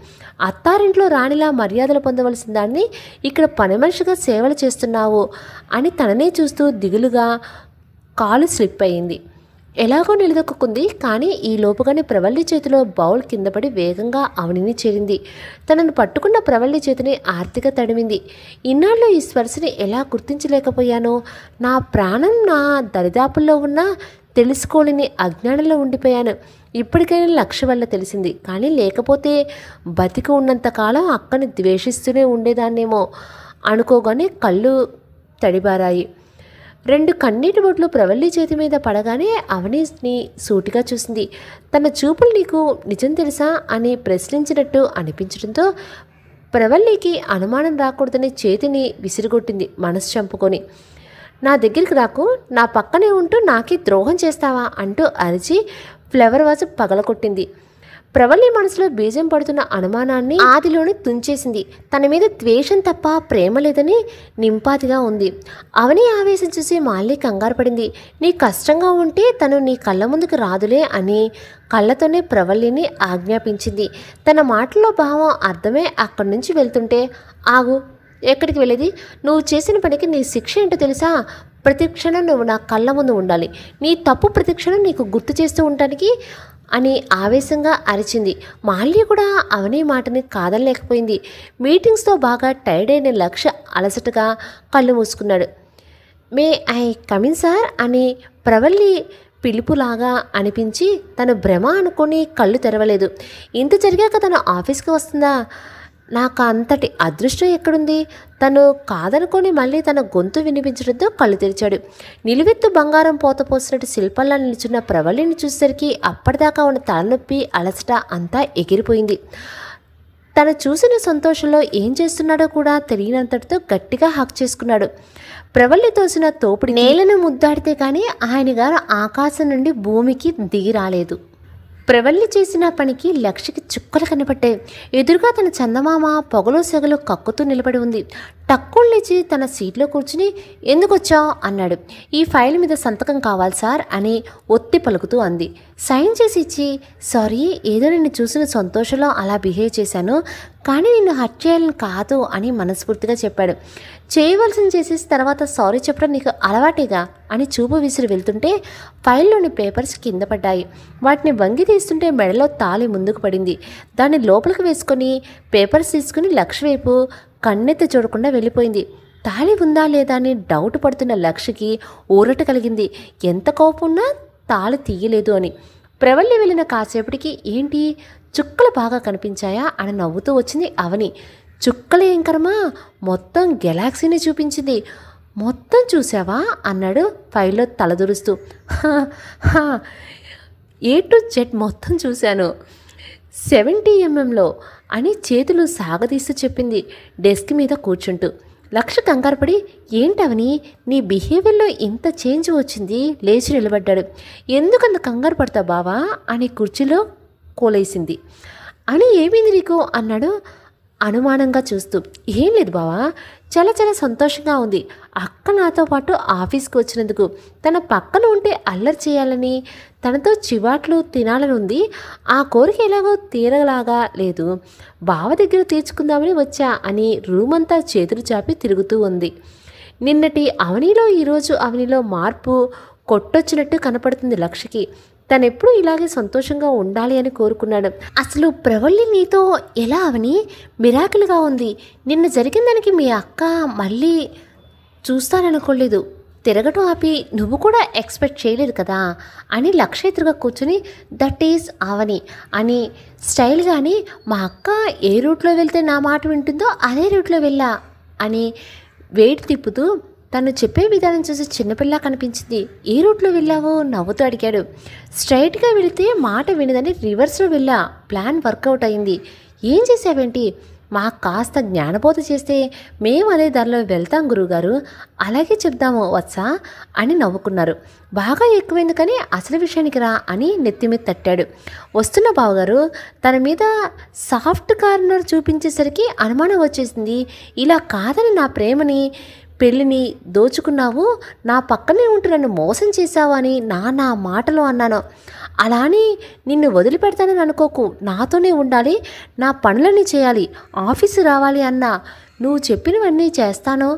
అత్తారింట్లో రాణిలా మర్యాదలు పొందవలసిన దాన్ని ఇక్కడ పని మనిషిగా సేవలు చేస్తున్నావు అని తననే చూస్తూ దిగులుగా కాలు స్లిప్ అయింది. ఎలాగో నిలదొక్కుంది. కానీ ఈ లోపుగానే ప్రవల్లి చేతిలో బౌల్ కింద పడి వేగంగా అవనిని చేరింది. తనను పట్టుకున్న ప్రవల్లి చేతిని ఆర్తిగా తడిమింది. ఇన్నాళ్ళు ఈ స్పర్శని ఎలా గుర్తించలేకపోయానో, నా ప్రాణం నా దరిదాపుల్లో ఉన్నా తెలుసుకోలేని అజ్ఞానంలో ఉండిపోయాను. ఇప్పటికైనా లక్ష్య వల్ల తెలిసింది. కానీ లేకపోతే బతికి ఉన్నంతకాలం అక్కని ద్వేషిస్తూనే ఉండేదాన్నేమో అనుకోగానే కళ్ళు తడిబారాయి. 2 కన్నీటి బొట్లు ప్రవల్లి చేతి మీద పడగానే అవనిని సూటిగా చూసింది. తన చూపులు నీకు నిజం తెలుసా అని ప్రశ్నించినట్టు అనిపించడంతో ప్రవల్లికి అనుమానం రాకూడదని చేతిని విసిరిగొట్టింది మనసు చంపుకొని. నా దగ్గరికి రాకు, నా పక్కనే ఉంటూ నాకే ద్రోహం చేస్తావా అంటూ అరిచి ఫ్లవర్ వాజు పగలకొట్టింది. ప్రవల్లి మనసులో బీజం పడుతున్న అనుమానాన్ని ఆదిలోనే తుంచేసింది. తన మీద ద్వేషం తప్ప ప్రేమ లేదని నింపాతిగా ఉంది. అవని ఆవేశం చూసి మాలిని కంగారు పడింది. నీ కష్టంగా ఉంటే తను నీ కళ్ళ ముందుకు రాదులే అని కళ్ళతోనే ప్రవల్లిని ఆజ్ఞాపించింది. తన మాటల్లో భావం అర్థమే అక్కడి నుంచి వెళ్తుంటే, ఆగు, ఎక్కడికి వెళ్ళేది? నువ్వు చేసిన పనికి నీ శిక్ష ఏంటో తెలుసా? ప్రతిక్షణం నువ్వు నా కళ్ళ ముందు ఉండాలి. నీ తప్పు ప్రతిక్షణం నీకు గుర్తు చేస్తూ ఉండటానికి అని ఆవేశంగా అరిచింది. మాల్య కూడా అవని మాటని కాదనలేకపోయింది. మీటింగ్స్తో బాగా టైర్డ్ అయిన లక్ష్య అలసటగా కళ్ళు మూసుకున్నాడు. మే ఐ కమిన్ సార్ అని ప్రవల్లి పిలుపులాగా అనిపించి తను భ్రమ అనుకొని కళ్ళు తెరవలేదు. ఇంత జరిగాక తను ఆఫీస్కి వస్తుందా? నాకు అంతటి అదృష్టం ఎక్కడుంది? తను కాదనుకొని మళ్ళీ తన గొంతు వినిపించడంతో కళ్ళు తెరిచాడు. నిలువెత్తు బంగారం పోత పోసినట్టు శిల్పంలా నిల్చున్న ప్రవల్లిని చూసేసరికి అప్పటిదాకా ఉన్న తలనొప్పి అలసట అంతా ఎగిరిపోయింది. తను చూసిన సంతోషంలో ఏం చేస్తున్నాడో కూడా తెలియనంతటితో గట్టిగా హక్ చేసుకున్నాడు. ప్రవల్లి తోసిన తోపుడి నేలను ముద్దాడితే కానీ ఆయన గారు ఆకాశం నుండి భూమికి దిగి రాలేదు. ప్రవల్లి చేసిన పనికి లక్ష్యకి చుక్కలు కనపడ్డాయి. ఎదురుగా తన చందమామ పొగలు సెగలు కక్కుతూ నిలబడి ఉంది. టక్కులు లేచి తన సీట్లో కూర్చుని ఎందుకు వచ్చావు అన్నాడు. ఈ ఫైల్ మీద సంతకం కావాలి సార్ అని ఒత్తి పలుకుతూ అంది. సైన్ చేసి ఇచ్చి, సారీ, ఏదో నిన్ను చూసిన సంతోషంలో అలా బిహేవ్ చేశాను, కానీ నిన్ను హర్ట్ చేయాలని కాదు అని మనస్ఫూర్తిగా చెప్పాడు. చేయవలసింది చేసేసి తర్వాత సారీ చెప్పడం నీకు అలవాటేగా అని చూపు విసిరి వెళ్తుంటే ఫైల్లోని పేపర్స్ కింద పడ్డాయి. వాటిని వంగి తీస్తుంటే మెడలో తాళి ముందుకు పడింది. దాన్ని లోపలికి వేసుకొని పేపర్స్ తీసుకుని లక్ష్య వైపు కన్నెత్తి చూడకుండా వెళ్ళిపోయింది. తాళి ఉందా లేదా అని డౌట్ పడుతున్న లక్ష్యకి ఊరట కలిగింది. ఎంత కోపమున్నా తాళి తీయలేదు అని. ప్రవల్లి వెళ్ళిన కాసేపటికి ఏంటి చుక్కలు బాగా కనిపించాయా అని నవ్వుతూ వచ్చింది అవని. చుక్కలు ఏం కర్మా, మొత్తం గెలాక్సీని చూపించింది. మొత్తం చూసావా అన్నాడు ఫైల్లో తలదురుస్తూ. A to Z మొత్తం చూశాను, 70 mm అని చేతులు సాగదీస్తూ చెప్పింది డెస్క్ మీద కూర్చుంటూ. లక్ష్య కంగారుపడి ఏంటవని నీ బిహేవియర్లో ఇంత చేంజ్ వచ్చింది లేచి నిలబడ్డాడు. ఎందుకంత కంగారు పడతావు బావా అని కుర్చీలో కోలేసింది. అని ఏమైంది నీకు అన్నాడు అనుమానంగా చూస్తూ. ఏం లేదు బావా, చాలా చాలా సంతోషంగా ఉంది. అక్క నాతో పాటు ఆఫీస్కి వచ్చినందుకు. తన పక్కన ఉంటే అల్లరి చేయాలని, తనతో చివాట్లు తినాలని ఉంది. ఆ కోరిక ఎలాగో తీరలాగా లేదు. బావ దగ్గర తీర్చుకుందామని వచ్చా అని రూమ్ అంతా చేతులు చాపి తిరుగుతూ ఉంది. నిన్నటి అవనిలో ఈరోజు అవనిలో మార్పు కొట్టొచ్చినట్టు కనపడుతుంది లక్ష్యకి. తనెప్పుడు ఇలాగే సంతోషంగా ఉండాలి అని కోరుకున్నాడు. అసలు ప్రవల్లి నీతో ఎలా అవని మిరాకిల్గా ఉంది. నిన్న జరిగిన దానికి మీ అక్క మళ్ళీ చూస్తాననుకోలేదు. తిరగటం ఆపి నువ్వు కూడా ఎక్స్పెక్ట్ చేయలేదు కదా అని లక్ష్య ఎదురుగా కూర్చుని దట్ ఈజ్ అవని అని స్టైల్గాని మా అక్క ఏ రూట్లో వెళ్తే నా మాట వింటుందో అదే రూట్లో వెళ్ళా అని వెయిట్ తిప్పుతూ తను చెప్పే విధానం చూసి చిన్నపిల్ల కనిపించింది. ఏ రూట్లో వెళ్ళావో నవ్వుతూ అడిగాడు. స్ట్రైట్గా వెళితే మాట వినదని రివర్స్లో వెళ్ళా. ప్లాన్ వర్కౌట్ అయింది. ఏం చేసావేంటి? మాకు కాస్త జ్ఞానబోధ చేస్తే మేము అదే దారిలో వెళ్తాం గురువుగారు, అలాగే చెప్దాము వత్సా అని నవ్వుకున్నారు. బాగా ఎక్కువైంది కానీ అసలు విషయానికి రా అని నెత్తి మీద తట్టాడు. వస్తున్న బావగారు తన మీద సాఫ్ట్ కార్నర్ చూపించేసరికి అనుమానం వచ్చేసింది. ఇలా కాదని నా ప్రేమని పెళ్ళిని దోచుకున్నావు, నా పక్కనే ఉంటూ నన్ను మోసం చేశావు అని నా మాటలు అన్నాను. అలా అని నిన్ను వదిలిపెడతానని అనుకోకు, నాతోనే ఉండాలి, నా పనులన్నీ చేయాలి, ఆఫీసు రావాలి అన్నా. నువ్వు చెప్పినవన్నీ చేస్తాను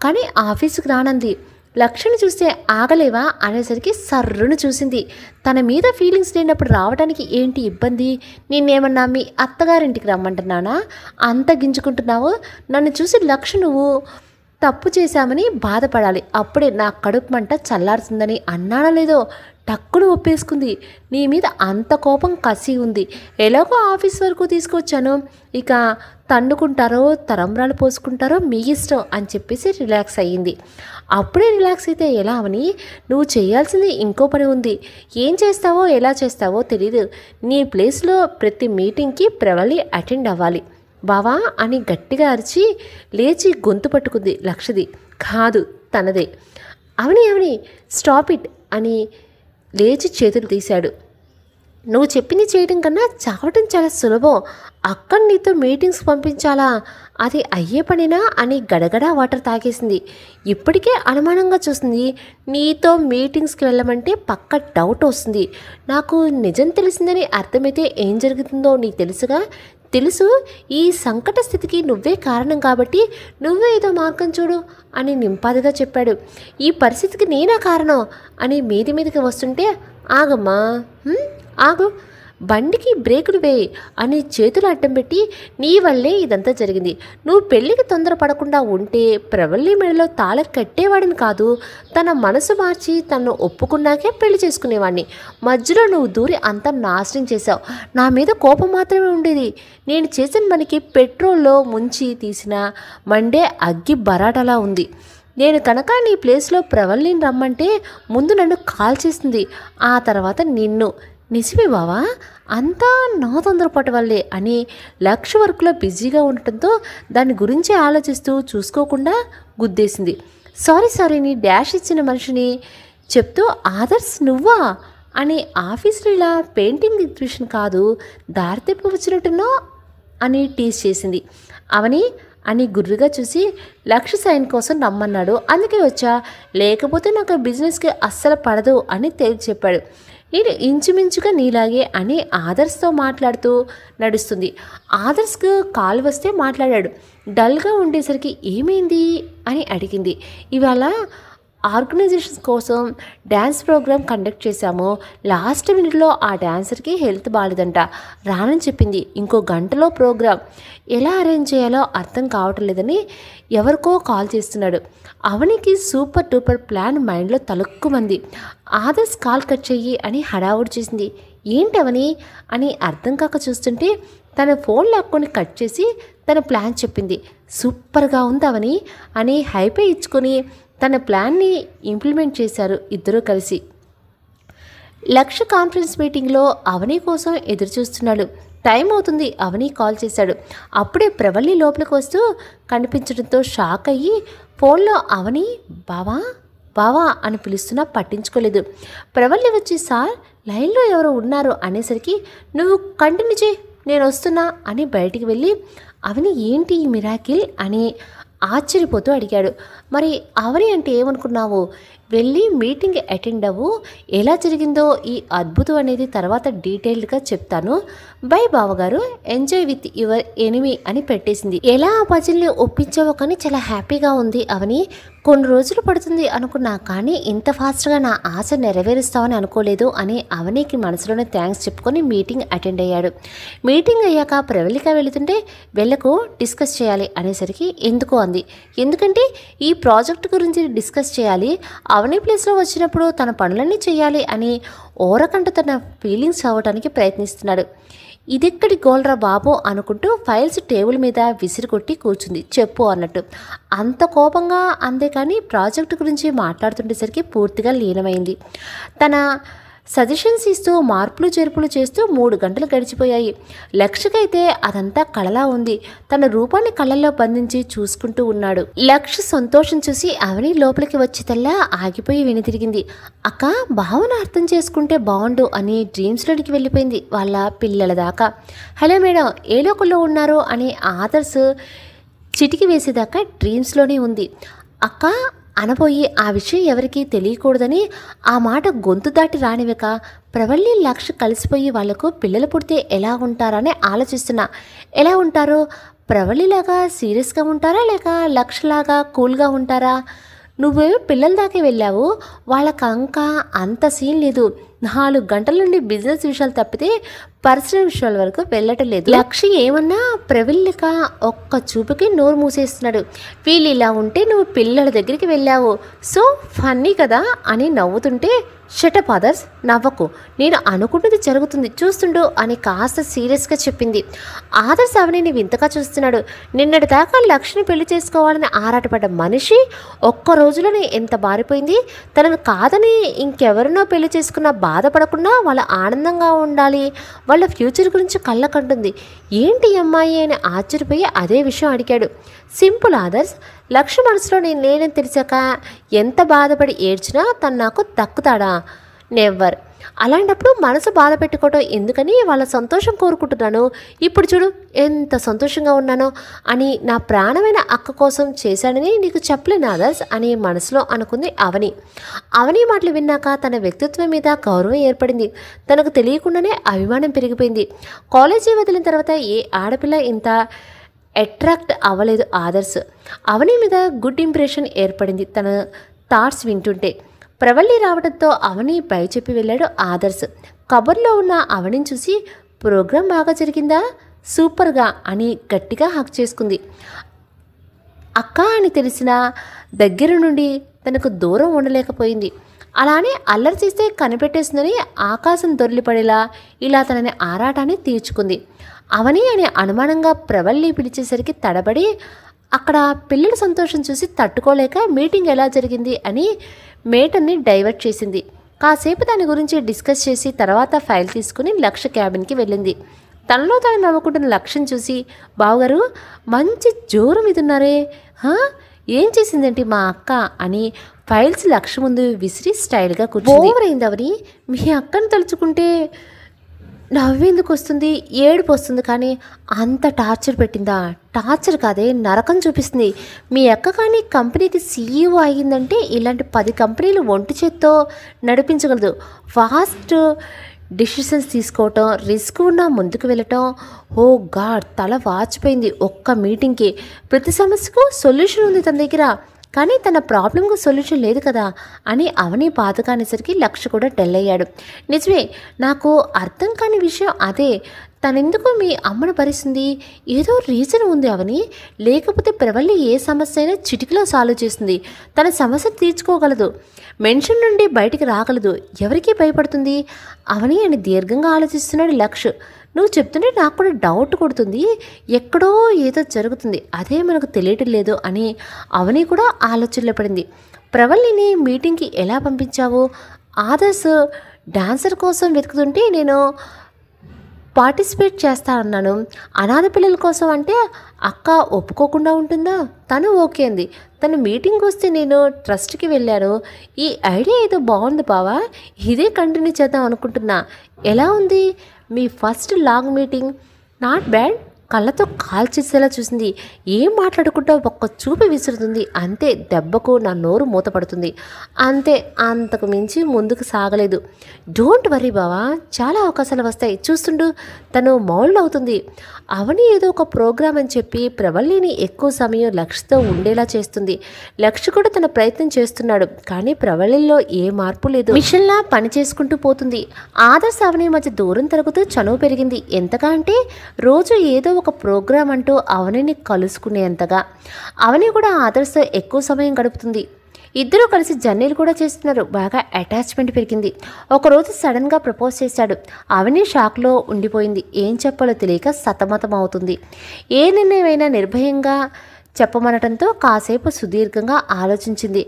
కానీ ఆఫీసుకు రానంది. లక్ష్మిని చూస్తే ఆగలేవా అనేసరికి సర్రును చూసింది. తన మీద ఫీలింగ్స్ లేనప్పుడు రావడానికి ఏంటి ఇబ్బంది? నిన్నేమన్నా మీ అత్తగారింటికి రమ్మంటున్నానా? అంత గింజుకుంటున్నావు? నన్ను చూసి లక్ష్మి నువ్వు తప్పు చేశామని బాధపడాలి, అప్పుడే నా కడుపు మంట చల్లారుతుందని అన్నానో లేదో టక్కును ఒప్పేసుకుంది. నీ మీద అంత కోపం కసి ఉంది. ఎలాగో ఆఫీస్ వరకు తీసుకొచ్చాను, ఇక తన్నుకుంటారో తరంబ్రాలు పోసుకుంటారో మీ ఇష్టం అని చెప్పేసి రిలాక్స్ అయ్యింది. అప్పుడే రిలాక్స్ అయితే ఎలా అని, నువ్వు చేయాల్సింది ఇంకో పని ఉంది. ఏం చేస్తావో ఎలా చేస్తావో తెలీదు. నీ ప్లేస్లో ప్రతి మీటింగ్కి ప్రవళి అటెండ్ అవ్వాలి బావా అని గట్టిగా అరిచి లేచి గొంతు పట్టుకుంది. లక్షది కాదు, తనదే. అవని స్టాప్ ఇట్ అని లేచి చేతులు తీశాడు. నువ్వు చెప్పింది చేయడం కన్నా చావటం చాలా సులభం. అక్కడ నీతో మీటింగ్స్ పంపించాలా? అది అయ్యే పనినా అని గడగడా వాటర్ తాగేసింది. ఇప్పటికే అనుమానంగా చూస్తుంది. నీతో మీటింగ్స్కి వెళ్ళమంటే పక్క డౌట్ వస్తుంది. నాకు నిజం తెలిసిందని అర్థమైతే ఏం జరుగుతుందో నీకు తెలుసుగా. తెలుసు, ఈ సంకట స్థితికి నువ్వే కారణం కాబట్టి నువ్వే ఏదో మార్గం చూడు అని నింపాదిగా చెప్పాడు. ఈ పరిస్థితికి నేనా కారణం అని మీదికి వస్తుంటే ఆగమ్మా, ఆగు, బండికి బ్రేకులు వేయి అని చేతులు అడ్డం పెట్టి నీ వల్లే ఇదంతా జరిగింది. నువ్వు పెళ్ళికి తొందరపడకుండా ఉంటే ప్రవల్లి మెడలో తాళ కట్టేవాడిని కాదు, తన మనసు మార్చి తను ఒప్పుకున్నాకే పెళ్లి చేసుకునేవాడిని. మధ్యలో నువ్వు దూరి అంతా నాశనం చేశావు. నా మీద కోపం మాత్రమే ఉండేది. నేను చేసిన పనికి పెట్రోల్లో ముంచి తీసిన మండే అగ్గి బరాటలా ఉంది. నేను కనుక నీ ప్లేస్లో ప్రవల్లిని రమ్మంటే ముందు నన్ను కాల్ చేసింది, ఆ తర్వాత నిన్ను. నిజమే బావా, అంతా నా తొందరపాటు వల్లే అని లక్ష వర్క్లో బిజీగా ఉండటంతో దాని గురించి ఆలోచిస్తూ చూసుకోకుండా గుద్దేసింది. సారీ నీ డాష్ ఇచ్చిన మనిషిని చెప్తూ ఆదర్శ్ నువ్వా అని ఆఫీసులో ఇలా పెయింటింగ్ ఎగ్జిబిషన్ కాదు దారి తెప్పి వచ్చినట్టునో అని టీజ్ చేసింది. అవని అని గుర్రుగా చూసి లక్ష సైన్ కోసం రమ్మన్నాడు, అందుకే వచ్చా, లేకపోతే నాకు బిజినెస్కి అస్సలు పడదు అని తేల్చి చెప్పాడు. నేను ఇంచుమించుగా నీలాగే అని ఆదర్శ్తో మాట్లాడుతూ నడుస్తుంది. ఆదర్శ్కు కాల్ వస్తే మాట్లాడాడు. డల్గా ఉండేసరికి ఏమైంది అని అడిగింది. ఇవాళ ఆర్గనైజేషన్స్ కోసం డ్యాన్స్ ప్రోగ్రామ్ కండక్ట్ చేశాము. లాస్ట్ మినిట్లో ఆ డాన్సర్కి హెల్త్ బాగాలేదంట, రానని చెప్పింది. ఇంకో గంటలో ప్రోగ్రామ్ ఎలా అరేంజ్ చేయాలో అర్థం కావటం లేదని ఎవరికో కాల్ చేస్తున్నాడు. అవనికి సూపర్ డూపర్ ప్లాన్ మైండ్లో తలుక్కుమంది. ఆదర్శ్ కాల్ కట్ చెయ్యి అని హడావుడి చేసింది. ఏంటవని అని అర్థం కాక చూస్తుంటే తన ఫోన్ లాక్కొని కట్ చేసి తన ప్లాన్ చెప్పింది. సూపర్గా ఉందవని అని హైపే ఇచ్చుకొని తన ప్లాన్ని ఇంప్లిమెంట్ చేశారు ఇద్దరూ కలిసి. లక్ష కాన్ఫరెన్స్ మీటింగ్లో అవని కోసం ఎదురు చూస్తున్నాడు. టైం అవుతుంది, అవని కాల్ చేశాడు. అప్పుడే ప్రవల్లి లోపలికి వస్తూ కనిపించడంతో షాక్ అయ్యి ఫోన్లో అవని బావా అని పిలుస్తున్నా పట్టించుకోలేదు. ప్రవల్లి వచ్చి సార్ లైన్లో ఎవరో ఉన్నారు అనేసరికి నువ్వు కంటిన్యూ చేయి, నేను వస్తున్నా అని బయటికి వెళ్ళి అవని ఏంటి ఈ మిరాకిల్ అని ఆశ్చర్యపోతూ అడిగాడు. మరి అవని అంటే ఏమనుకున్నావు? వెళ్ళి మీటింగ్ అటెండ్ అవ్వు, ఎలా జరిగిందో ఈ అద్భుతం అనేది తర్వాత డీటెయిల్డ్గా చెప్తాను. బై బావగారు, ఎంజాయ్ విత్ యువర్ ఎనిమీ అని పెట్టేసింది. ఎలా ఆ పజిల్ని ఒప్పించావో కానీ చాలా హ్యాపీగా ఉంది అవని. కొన్ని రోజులు పడుతుంది అనుకున్నా కానీ ఇంత ఫాస్ట్గా నా ఆశ నెరవేరుస్తావని అనుకోలేదు అని అవనికి మనసులోనే థ్యాంక్స్ చెప్పుకొని మీటింగ్ అటెండ్ అయ్యాడు. మీటింగ్ అయ్యాక ప్రవళిక వెళుతుంటే వెళ్ళకు, డిస్కస్ చేయాలి అనేసరికి ఎందుకు అంది. ఎందుకంటే ఈ ప్రాజెక్ట్ గురించి డిస్కస్ చేయాలి, అవని ప్లేస్లో వచ్చినప్పుడు తన పనులన్నీ చేయాలి అని ఓరకంట తన ఫీలింగ్స్ అవ్వడానికి ప్రయత్నిస్తున్నాడు. ఇదెక్కడి గోల్రా బాబు అనుకుంటూ ఫైల్స్ టేబుల్ మీద విసిరి కొట్టి కూర్చుంది. చెప్పు అన్నట్టు అంత కోపంగా అందే కానీ ప్రాజెక్టు గురించి మాట్లాడుతుండేసరికి పూర్తిగా లీనమైంది. తన సజెషన్స్ ఇస్తూ మార్పులు చేర్పులు చేస్తూ 3 గంటలు గడిచిపోయాయి. లక్ష్కైతే అదంతా కళలా ఉంది. తన రూపాన్ని కళ్ళల్లో బంధించి చూసుకుంటూ ఉన్నాడు. లక్ష్ సంతోషం చూసి అవని లోపలికి వచ్చి తెల్లా ఆగిపోయి వెనుతిరిగింది. అక్క, భావన అర్థం చేసుకుంటే బాగుండు అని డ్రీమ్స్లోనికి వెళ్ళిపోయింది వాళ్ళ పిల్లల దాకా. హలో మేడం, ఏ లోకల్లో ఉన్నారు అని ఆదర్శ్ చిటికి వేసేదాకా డ్రీమ్స్లోనే ఉంది. అక్క అనబోయి ఆ విషయం ఎవరికీ తెలియకూడదని ఆ మాట గొంతు దాటి రానివ్వక ప్రవల్లి లక్ష కలిసిపోయి వాళ్లకు పిల్లలు పుడితే ఎలా ఉంటారని ఆలోచిస్తున్నా. ఎలా ఉంటారో, ప్రవల్లిలాగా సీరియస్గా ఉంటారా లేక లక్షలాగా కూల్గా ఉంటారా? నువ్వేమో పిల్లల దాకా వెళ్ళావు, వాళ్ళకంకా అంత సీన్ లేదు. 4 గంటల నుండి బిజినెస్ విషయాలు తప్పితే పర్సనల్ విషయాల వరకు వెళ్ళటం లేదు. లక్ష్య ఏమన్నా ప్రవల్లిక ఒక్క చూపుకి నోరు మూసేస్తున్నాడు. వీళ్ళు ఇలా ఉంటే నువ్వు పిల్లల దగ్గరికి వెళ్ళావు, సో ఫన్నీ కదా అని నవ్వుతుంటే, షటప్ ఆదర్శ్, నవ్వకు, నేను అనుకుంటున్నది జరుగుతుంది, చూస్తుండు అని కాస్త సీరియస్గా చెప్పింది. ఆదర్శ్ అవనిని వింతగా చూస్తున్నాడు. నిన్నటి దాకా లక్ష్మిని పెళ్లి చేసుకోవాలని ఆరాటపడ్డ మనిషి ఒక్క రోజులోనే ఎంత మారిపోయింది. తనను కాదని ఇంకెవరినో పెళ్లి చేసుకున్నా బాధపడకుండా వాళ్ళ ఆనందంగా ఉండాలి, వాళ్ళ ఫ్యూచర్ గురించి కళ్ళకంటుంది. ఏంటి అమ్మాయి అని ఆశ్చర్యపోయి అదే విషయం అడిగాడు. సింపుల్ ఆదర్శ్, లక్ష్య మనసులో నేను లేనని తెలిసాక ఎంత బాధపడి ఏడ్చినా తను నాకు దక్కుతాడా? నెవర్. అలాంటప్పుడు మనసు బాధ పెట్టుకోవటం ఎందుకని వాళ్ళ సంతోషం కోరుకుంటున్నాను. ఇప్పుడు చూడు ఎంత సంతోషంగా ఉన్నానో అని నా ప్రాణమైన అక్క కోసం చేశానని నీకు చెప్పలేను ఆదర్శ్ అని మనసులో అనుకుంది అవని. అవని మాటలు విన్నాక తన వ్యక్తిత్వం మీద గౌరవం ఏర్పడింది. తనకు తెలియకుండానే అభిమానం పెరిగిపోయింది. కాలేజీ వదిలిన తర్వాత ఏ ఆడపిల్ల ఇంత అట్రాక్ట్ అవ్వలేదు ఆదర్శ్. అవని మీద గుడ్ ఇంప్రెషన్ ఏర్పడింది తన థాట్స్ వింటుంటే. ప్రవల్లి రావడంతో అవని పై చెప్పి వెళ్ళాడు ఆదర్శ్. కబర్లో ఉన్న అవనిని చూసి, ప్రోగ్రాం బాగా జరిగిందా? సూపర్గా అని గట్టిగా హక్ చేసుకుంది. అక్క అని తెలిసిన దగ్గర నుండి తనకు దూరం ఉండలేకపోయింది. అలానే అల్లరి చేస్తే కనిపెట్టేసిందని ఆకాశం దొర్లిపడేలా ఇలా తనని ఆరాటాన్ని తీర్చుకుంది. అవని అనే అనుమానంగా ప్రవల్లి పిలిచేసరికి తడబడి అక్కడ పిల్లల సంతోషం చూసి తట్టుకోలేక మీటింగ్ ఎలా జరిగింది అని మేటర్ని డైవర్ట్ చేసింది. కాసేపు దాని గురించి డిస్కస్ చేసి తర్వాత ఫైల్ తీసుకుని లక్ష్య క్యాబిన్కి వెళ్ళింది. తనలో తను నవ్వుకుంటున్న లక్ష్యం చూసి, బావగారు మంచి జోరు మీద ఉన్నారే, ఏం చేసిందేంటి మా అక్క అని ఫైల్స్ లక్ష్య ముందు విసిరి స్టైల్గా కూర్చుంది. ఓవర్ అయింది అవని, మీ అక్కను తలుచుకుంటే నవ్వేందుకు వస్తుంది, ఏడుపు వస్తుంది, కానీ అంత టార్చర్ పెట్టిందా? టార్చర్ కాదే, నరకం చూపిస్తుంది. మీ అక్క కానీ కంపెనీకి సీఈఓ అయ్యిందంటే ఇలాంటి 10 కంపెనీలు ఒంటి చేత్తో నడిపించగలదు. ఫాస్ట్ డిసిషన్స్ తీసుకోవటం, రిస్క్ ఉన్నా ముందుకు వెళ్ళటం. ఓ గాడ్, తల వాచిపోయింది ఒక్క మీటింగ్కి. ప్రతి సమస్యకు సొల్యూషన్ ఉంది తన దగ్గర, కానీ తన ప్రాబ్లంకు సొల్యూషన్ లేదు కదా అని అవని బాధ కానిసరికి లక్ష్య కూడా డల్ అయ్యాడు. నిజమే, నాకు అర్థం కాని విషయం అదే. తనెందుకు మీ అమ్మను భరిస్తుంది? ఏదో రీజన్ ఉంది అవని. లేకపోతే ప్రవల్లి ఏ సమస్య అయినా చిటికలో సాల్వ్ చేస్తుంది. తన సమస్య తీర్చుకోగలదు, మెన్షన్ నుండి బయటికి రాగలదు, ఎవరికి భయపడుతుంది అవని అని దీర్ఘంగా ఆలోచిస్తున్నాడు లక్ష్య. నువ్వు చెప్తుంటే నాకు కూడా డౌట్ కొడుతుంది, ఎక్కడో ఏదో జరుగుతుంది, అదే మనకు తెలియటం లేదు అని అవని కూడా ఆలోచనలో పడింది. ప్రవల్లిని మీటింగ్కి ఎలా పంపించావు? ఆదర్శ్ డాన్సర్ కోసం వెతుకుతుంటే నేను పార్టిసిపేట్ చేస్తానన్నాను. అనాథ పిల్లల కోసం అంటే అక్క ఒప్పుకోకుండా ఉంటుందా? తను ఓకే అంది. తను మీటింగ్కి వస్తే నేను ట్రస్ట్కి వెళ్ళాను. ఈ ఐడియా ఏదో బాగుంది బావా, ఇదే కంటిన్యూ చేద్దాం అనుకుంటున్నా. ఎలా ఉంది మీ first long meeting? Not bad. కళ్ళతో కాల్చేసేలా చూసింది. ఏం మాట్లాడుకుంటా ఒక్క చూపు విసురుతుంది, అంతే. దెబ్బకు నా నోరు మూతపడుతుంది, అంతే. అంతకు మించి ముందుకు సాగలేదు. డోంట్ వరీ బావా, చాలా అవకాశాలు వస్తాయి, చూస్తుండు. తను మౌల్డ్ అవుతుంది. అవని ఏదో ఒక ప్రోగ్రామ్ అని చెప్పి ప్రవల్లిని ఎక్కువ సమయం లక్ష్యతో ఉండేలా చేస్తుంది. లక్ష్య కూడా తన ప్రయత్నం చేస్తున్నాడు, కానీ ప్రవల్లిలో ఏ మార్పు లేదు. మిషన్లా పని చేసుకుంటూ పోతుంది. ఆదర్శ్ అవని మధ్య దూరం తరుగుతూ చనువు పెరిగింది. ఎంతగా అంటే రోజు ఏదో ఒక ప్రోగ్రాం అంటూ అవనిని కలుసుకునేంతగా. అవని కూడా ఆదర్శతో ఎక్కువ సమయం గడుపుతుంది. ఇద్దరూ కలిసి జర్నీలు కూడా చేస్తున్నారు. బాగా అటాచ్మెంట్ పెరిగింది. ఒకరోజు సడన్గా ప్రపోజ్ చేశాడు. అవని షాక్లో ఉండిపోయింది. ఏం చెప్పాలో తెలియక సతమతం అవుతుంది. ఏ నిర్ణయమైనా నిర్భయంగా చెప్పమనటంతో కాసేపు సుదీర్ఘంగా ఆలోచించింది.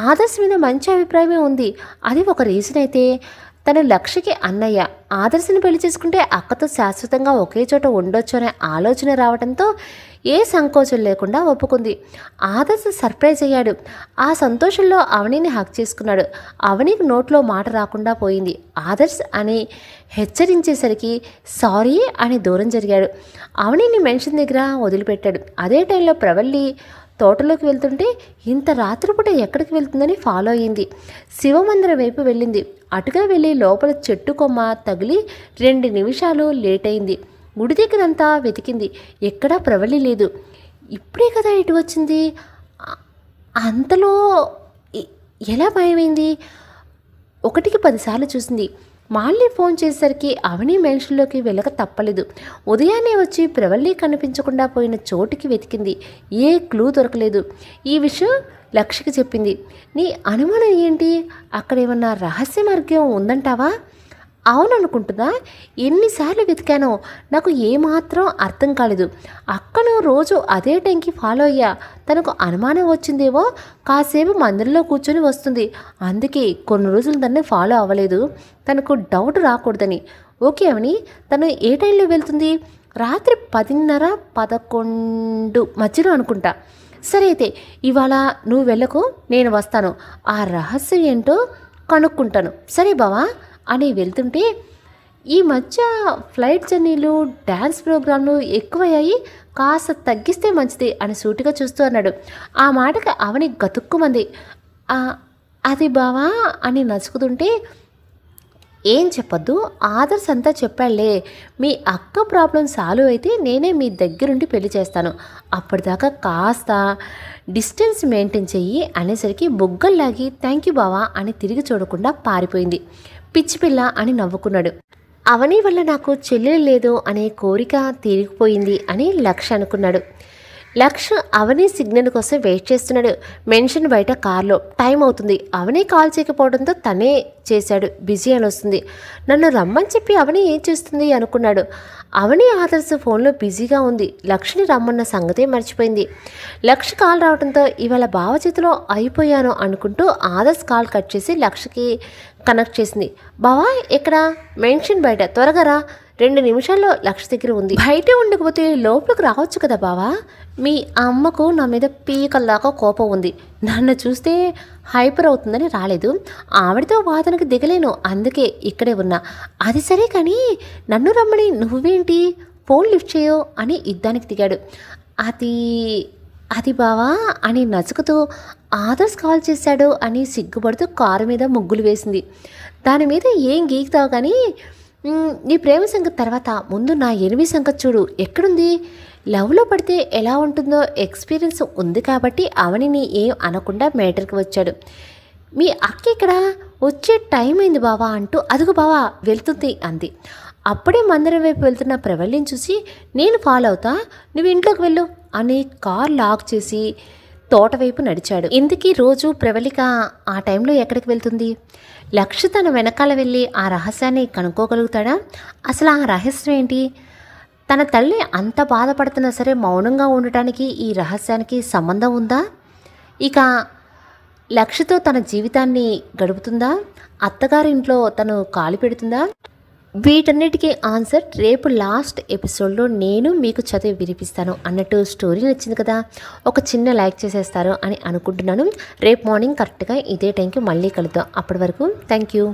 ఆదర్శ్ మీద మంచి అభిప్రాయమే ఉంది, అది ఒక రీజన్ అయితే తను లక్ష్యకి అన్నయ్య, ఆదర్శని పెళ్లి చేసుకుంటే అక్కతో శాశ్వతంగా ఒకే చోట ఉండొచ్చు అనే ఆలోచన రావడంతో ఏ సంకోచం లేకుండా ఒప్పుకుంది. ఆదర్శ సర్ప్రైజ్ అయ్యాడు. ఆ సంతోషంలో అవనిని హక్ చేసుకున్నాడు. అవనికి నోట్లో మాట రాకుండా పోయింది. ఆదర్శ్ అని హెచ్చరించేసరికి సారీ అని దూరం జరిగాడు. అవనిని మెన్షన్ దగ్గర వదిలిపెట్టాడు. అదే టైంలో ప్రవల్లి తోటలోకి వెళ్తుంటే ఇంత రాత్రిపూట ఎక్కడికి వెళ్తుందని ఫాలో అయ్యింది. శివమందిరం వైపు వెళ్ళింది. అటుగా వెళ్ళి లోపల చెట్టు కొమ్మ తగిలి 2 నిమిషాలు లేట్ అయింది. గుడి దగ్గరంతా వెతికింది. ఎక్కడా ప్రవల్లి లేదు. ఇప్పుడే కదా ఇటు వచ్చింది, అంతలో ఎలా భయమైంది? 1కి 10 సార్లు చూసింది. మళ్ళీ ఫోన్ చేసేసరికి అవని మెన్షన్లోకి వెళ్ళక తప్పలేదు. ఉదయాన్నే వచ్చి ప్రవల్లి కనిపించకుండా పోయిన చోటుకి వెతికింది. ఏ క్లూ దొరకలేదు. ఈ విషయం లక్ష్యకి చెప్పింది. నీ అనుమానం ఏంటి? అక్కడ ఏమన్నా రహస్య మార్గం ఉందంటావా? అవుననుకుంటుందా? ఎన్నిసార్లు వెతికానో నాకు ఏమాత్రం అర్థం కాలేదు. అక్కను రోజు అదే టైంకి ఫాలో అయ్యా. తనకు అనుమానం వచ్చిందేమో కాసేపు మందిరంలో కూర్చొని వస్తుంది. అందుకే కొన్ని రోజులు దాన్ని ఫాలో అవ్వలేదు, తనకు డౌట్ రాకూడదని. ఓకే అవని, తను ఏ టైంలో వెళ్తుంది? రాత్రి 10:30, 11 మధ్యలో అనుకుంటా. సరే అయితే ఇవాళ నువ్వు వెళ్ళకు, నేను వస్తాను. ఆ రహస్యం ఏంటో కనుక్కుంటాను. సరే బావా అని వెళ్తుంటే ఈ మధ్య ఫ్లైట్ జర్నీలు, డ్యాన్స్ ప్రోగ్రాంలు ఎక్కువయ్యాయి, కాస్త తగ్గిస్తే మంచిది అని సూటిగా చూస్తూ అన్నాడు. ఆ మాటకి అవని గతుక్కుమంది. అది బావా అని నసుకుతుంటే ఏం చెప్పొద్దు, ఆదర్శ్ అంతా చెప్పాళ్లే. మీ అక్క ప్రాబ్లం సాల్వ్ అయితే నేనే మీ దగ్గరుండి పెళ్లి చేస్తాను. అప్పటిదాకా కాస్త డిస్టెన్స్ మెయింటైన్ చెయ్యి అనేసరికి బుగ్గల్లాగి థ్యాంక్ యూ బావా అని తిరిగి చూడకుండా పారిపోయింది. పిచ్చిపిల్ల అని నవ్వుకున్నాడు. అవని వల్ల నాకు చెల్లెలు లేదు అనే కోరిక తీరిగిపోయింది అని లక్ష అనుకున్నాడు. లక్ష అవని సిగ్నల్ కోసం వెయిట్ చేస్తున్నాడు. మెన్షన్ బయట కార్లో. టైం అవుతుంది. అవని కాల్ చేయకపోవడంతో తనే చేశాడు. బిజీ అని వస్తుంది. నన్ను రమ్మని చెప్పి అవని ఏం చేస్తుంది అనుకున్నాడు. అవని ఆదర్శ ఫోన్లో బిజీగా ఉంది. లక్ష్ని రమ్మన్న సంగతే మర్చిపోయింది. లక్ష కాల్ రావడంతో ఇవాళ బావ చేతిలో అయిపోయాను అనుకుంటూ ఆదర్శ్ కాల్ కట్ చేసి లక్షకి కనెక్ట్ చేసింది. బావా ఎక్కడ? మెన్షన్ బయట, త్వరగా రా, 2 నిమిషాల్లో లక్ష దగ్గర ఉంది. బయటే ఉండకపోతే లోపలికి రావచ్చు కదా బావా. మీ అమ్మకు నా మీద పీకల్లాగా కోపం ఉంది. నన్ను చూస్తే హైపర్ అవుతుందని రాలేదు. ఆవిడతో వాదనకు దిగలేను, అందుకే ఇక్కడే ఉన్నా. అది సరే కానీ నన్ను రమ్మని నువ్వేంటి ఫోన్ లిఫ్ట్ చేయో అని యుద్ధానికి దిగాడు. అది బావా అని నసుకుతూ ఆదర్శ్ కాల్ చేశాడు అని సిగ్గుపడుతూ కారు మీద ముగ్గులు వేసింది. దాని మీద ఏం గీకుతావు కానీ నీ ప్రేమ సంగతి తర్వాత ముందు నా ఎనిమి సంగతి చూడు. ఎక్కడుంది? లవ్లో పడితే ఎలా ఉంటుందో ఎక్స్పీరియన్స్ ఉంది కాబట్టి అవనిని ఏం అనకుండా మేటర్కి వచ్చాడు. మీ అక్క ఇక్కడ? వచ్చే టైం అయింది బావా అంటూ అదుగు బావా వెళ్తుంది అంది. అప్పుడే మందిరం వైపు వెళ్తున్న ప్రవల్లిని చూసి నేను ఫాలో అవుతా, నువ్వు ఇంట్లోకి వెళ్ళు అని కార్ లాక్ చేసి తోట వైపు నడిచాడు. ఇందుకీ రోజు ప్రవళిక ఆ టైంలో ఎక్కడికి వెళ్తుంది? లక్ష తన వెనకాల వెళ్ళి ఆ రహస్యాన్ని కనుక్కోగలుగుతాడా? అసలు ఆ రహస్యం ఏంటి? తన తల్లి అంత బాధపడుతున్నా సరే మౌనంగా ఉండటానికి ఈ రహస్యానికి సంబంధం ఉందా? ఇక లక్షతో తన జీవితాన్ని గడుపుతుందా? అత్తగారింట్లో తను కాలు పెడుతుందా? వీటన్నిటికీ ఆన్సర్ రేపు లాస్ట్ ఎపిసోడ్లో నేను మీకు చదివి వినిపిస్తాను. అన్నట్టు స్టోరీ నచ్చింది కదా, ఒక చిన్న లైక్ చేసేస్తారు అని అనుకుంటున్నాను. రేపు మార్నింగ్ కరెక్ట్గా ఇదే టైంకి మళ్ళీ కలుద్దాం. అప్పటి వరకు థ్యాంక్ యూ.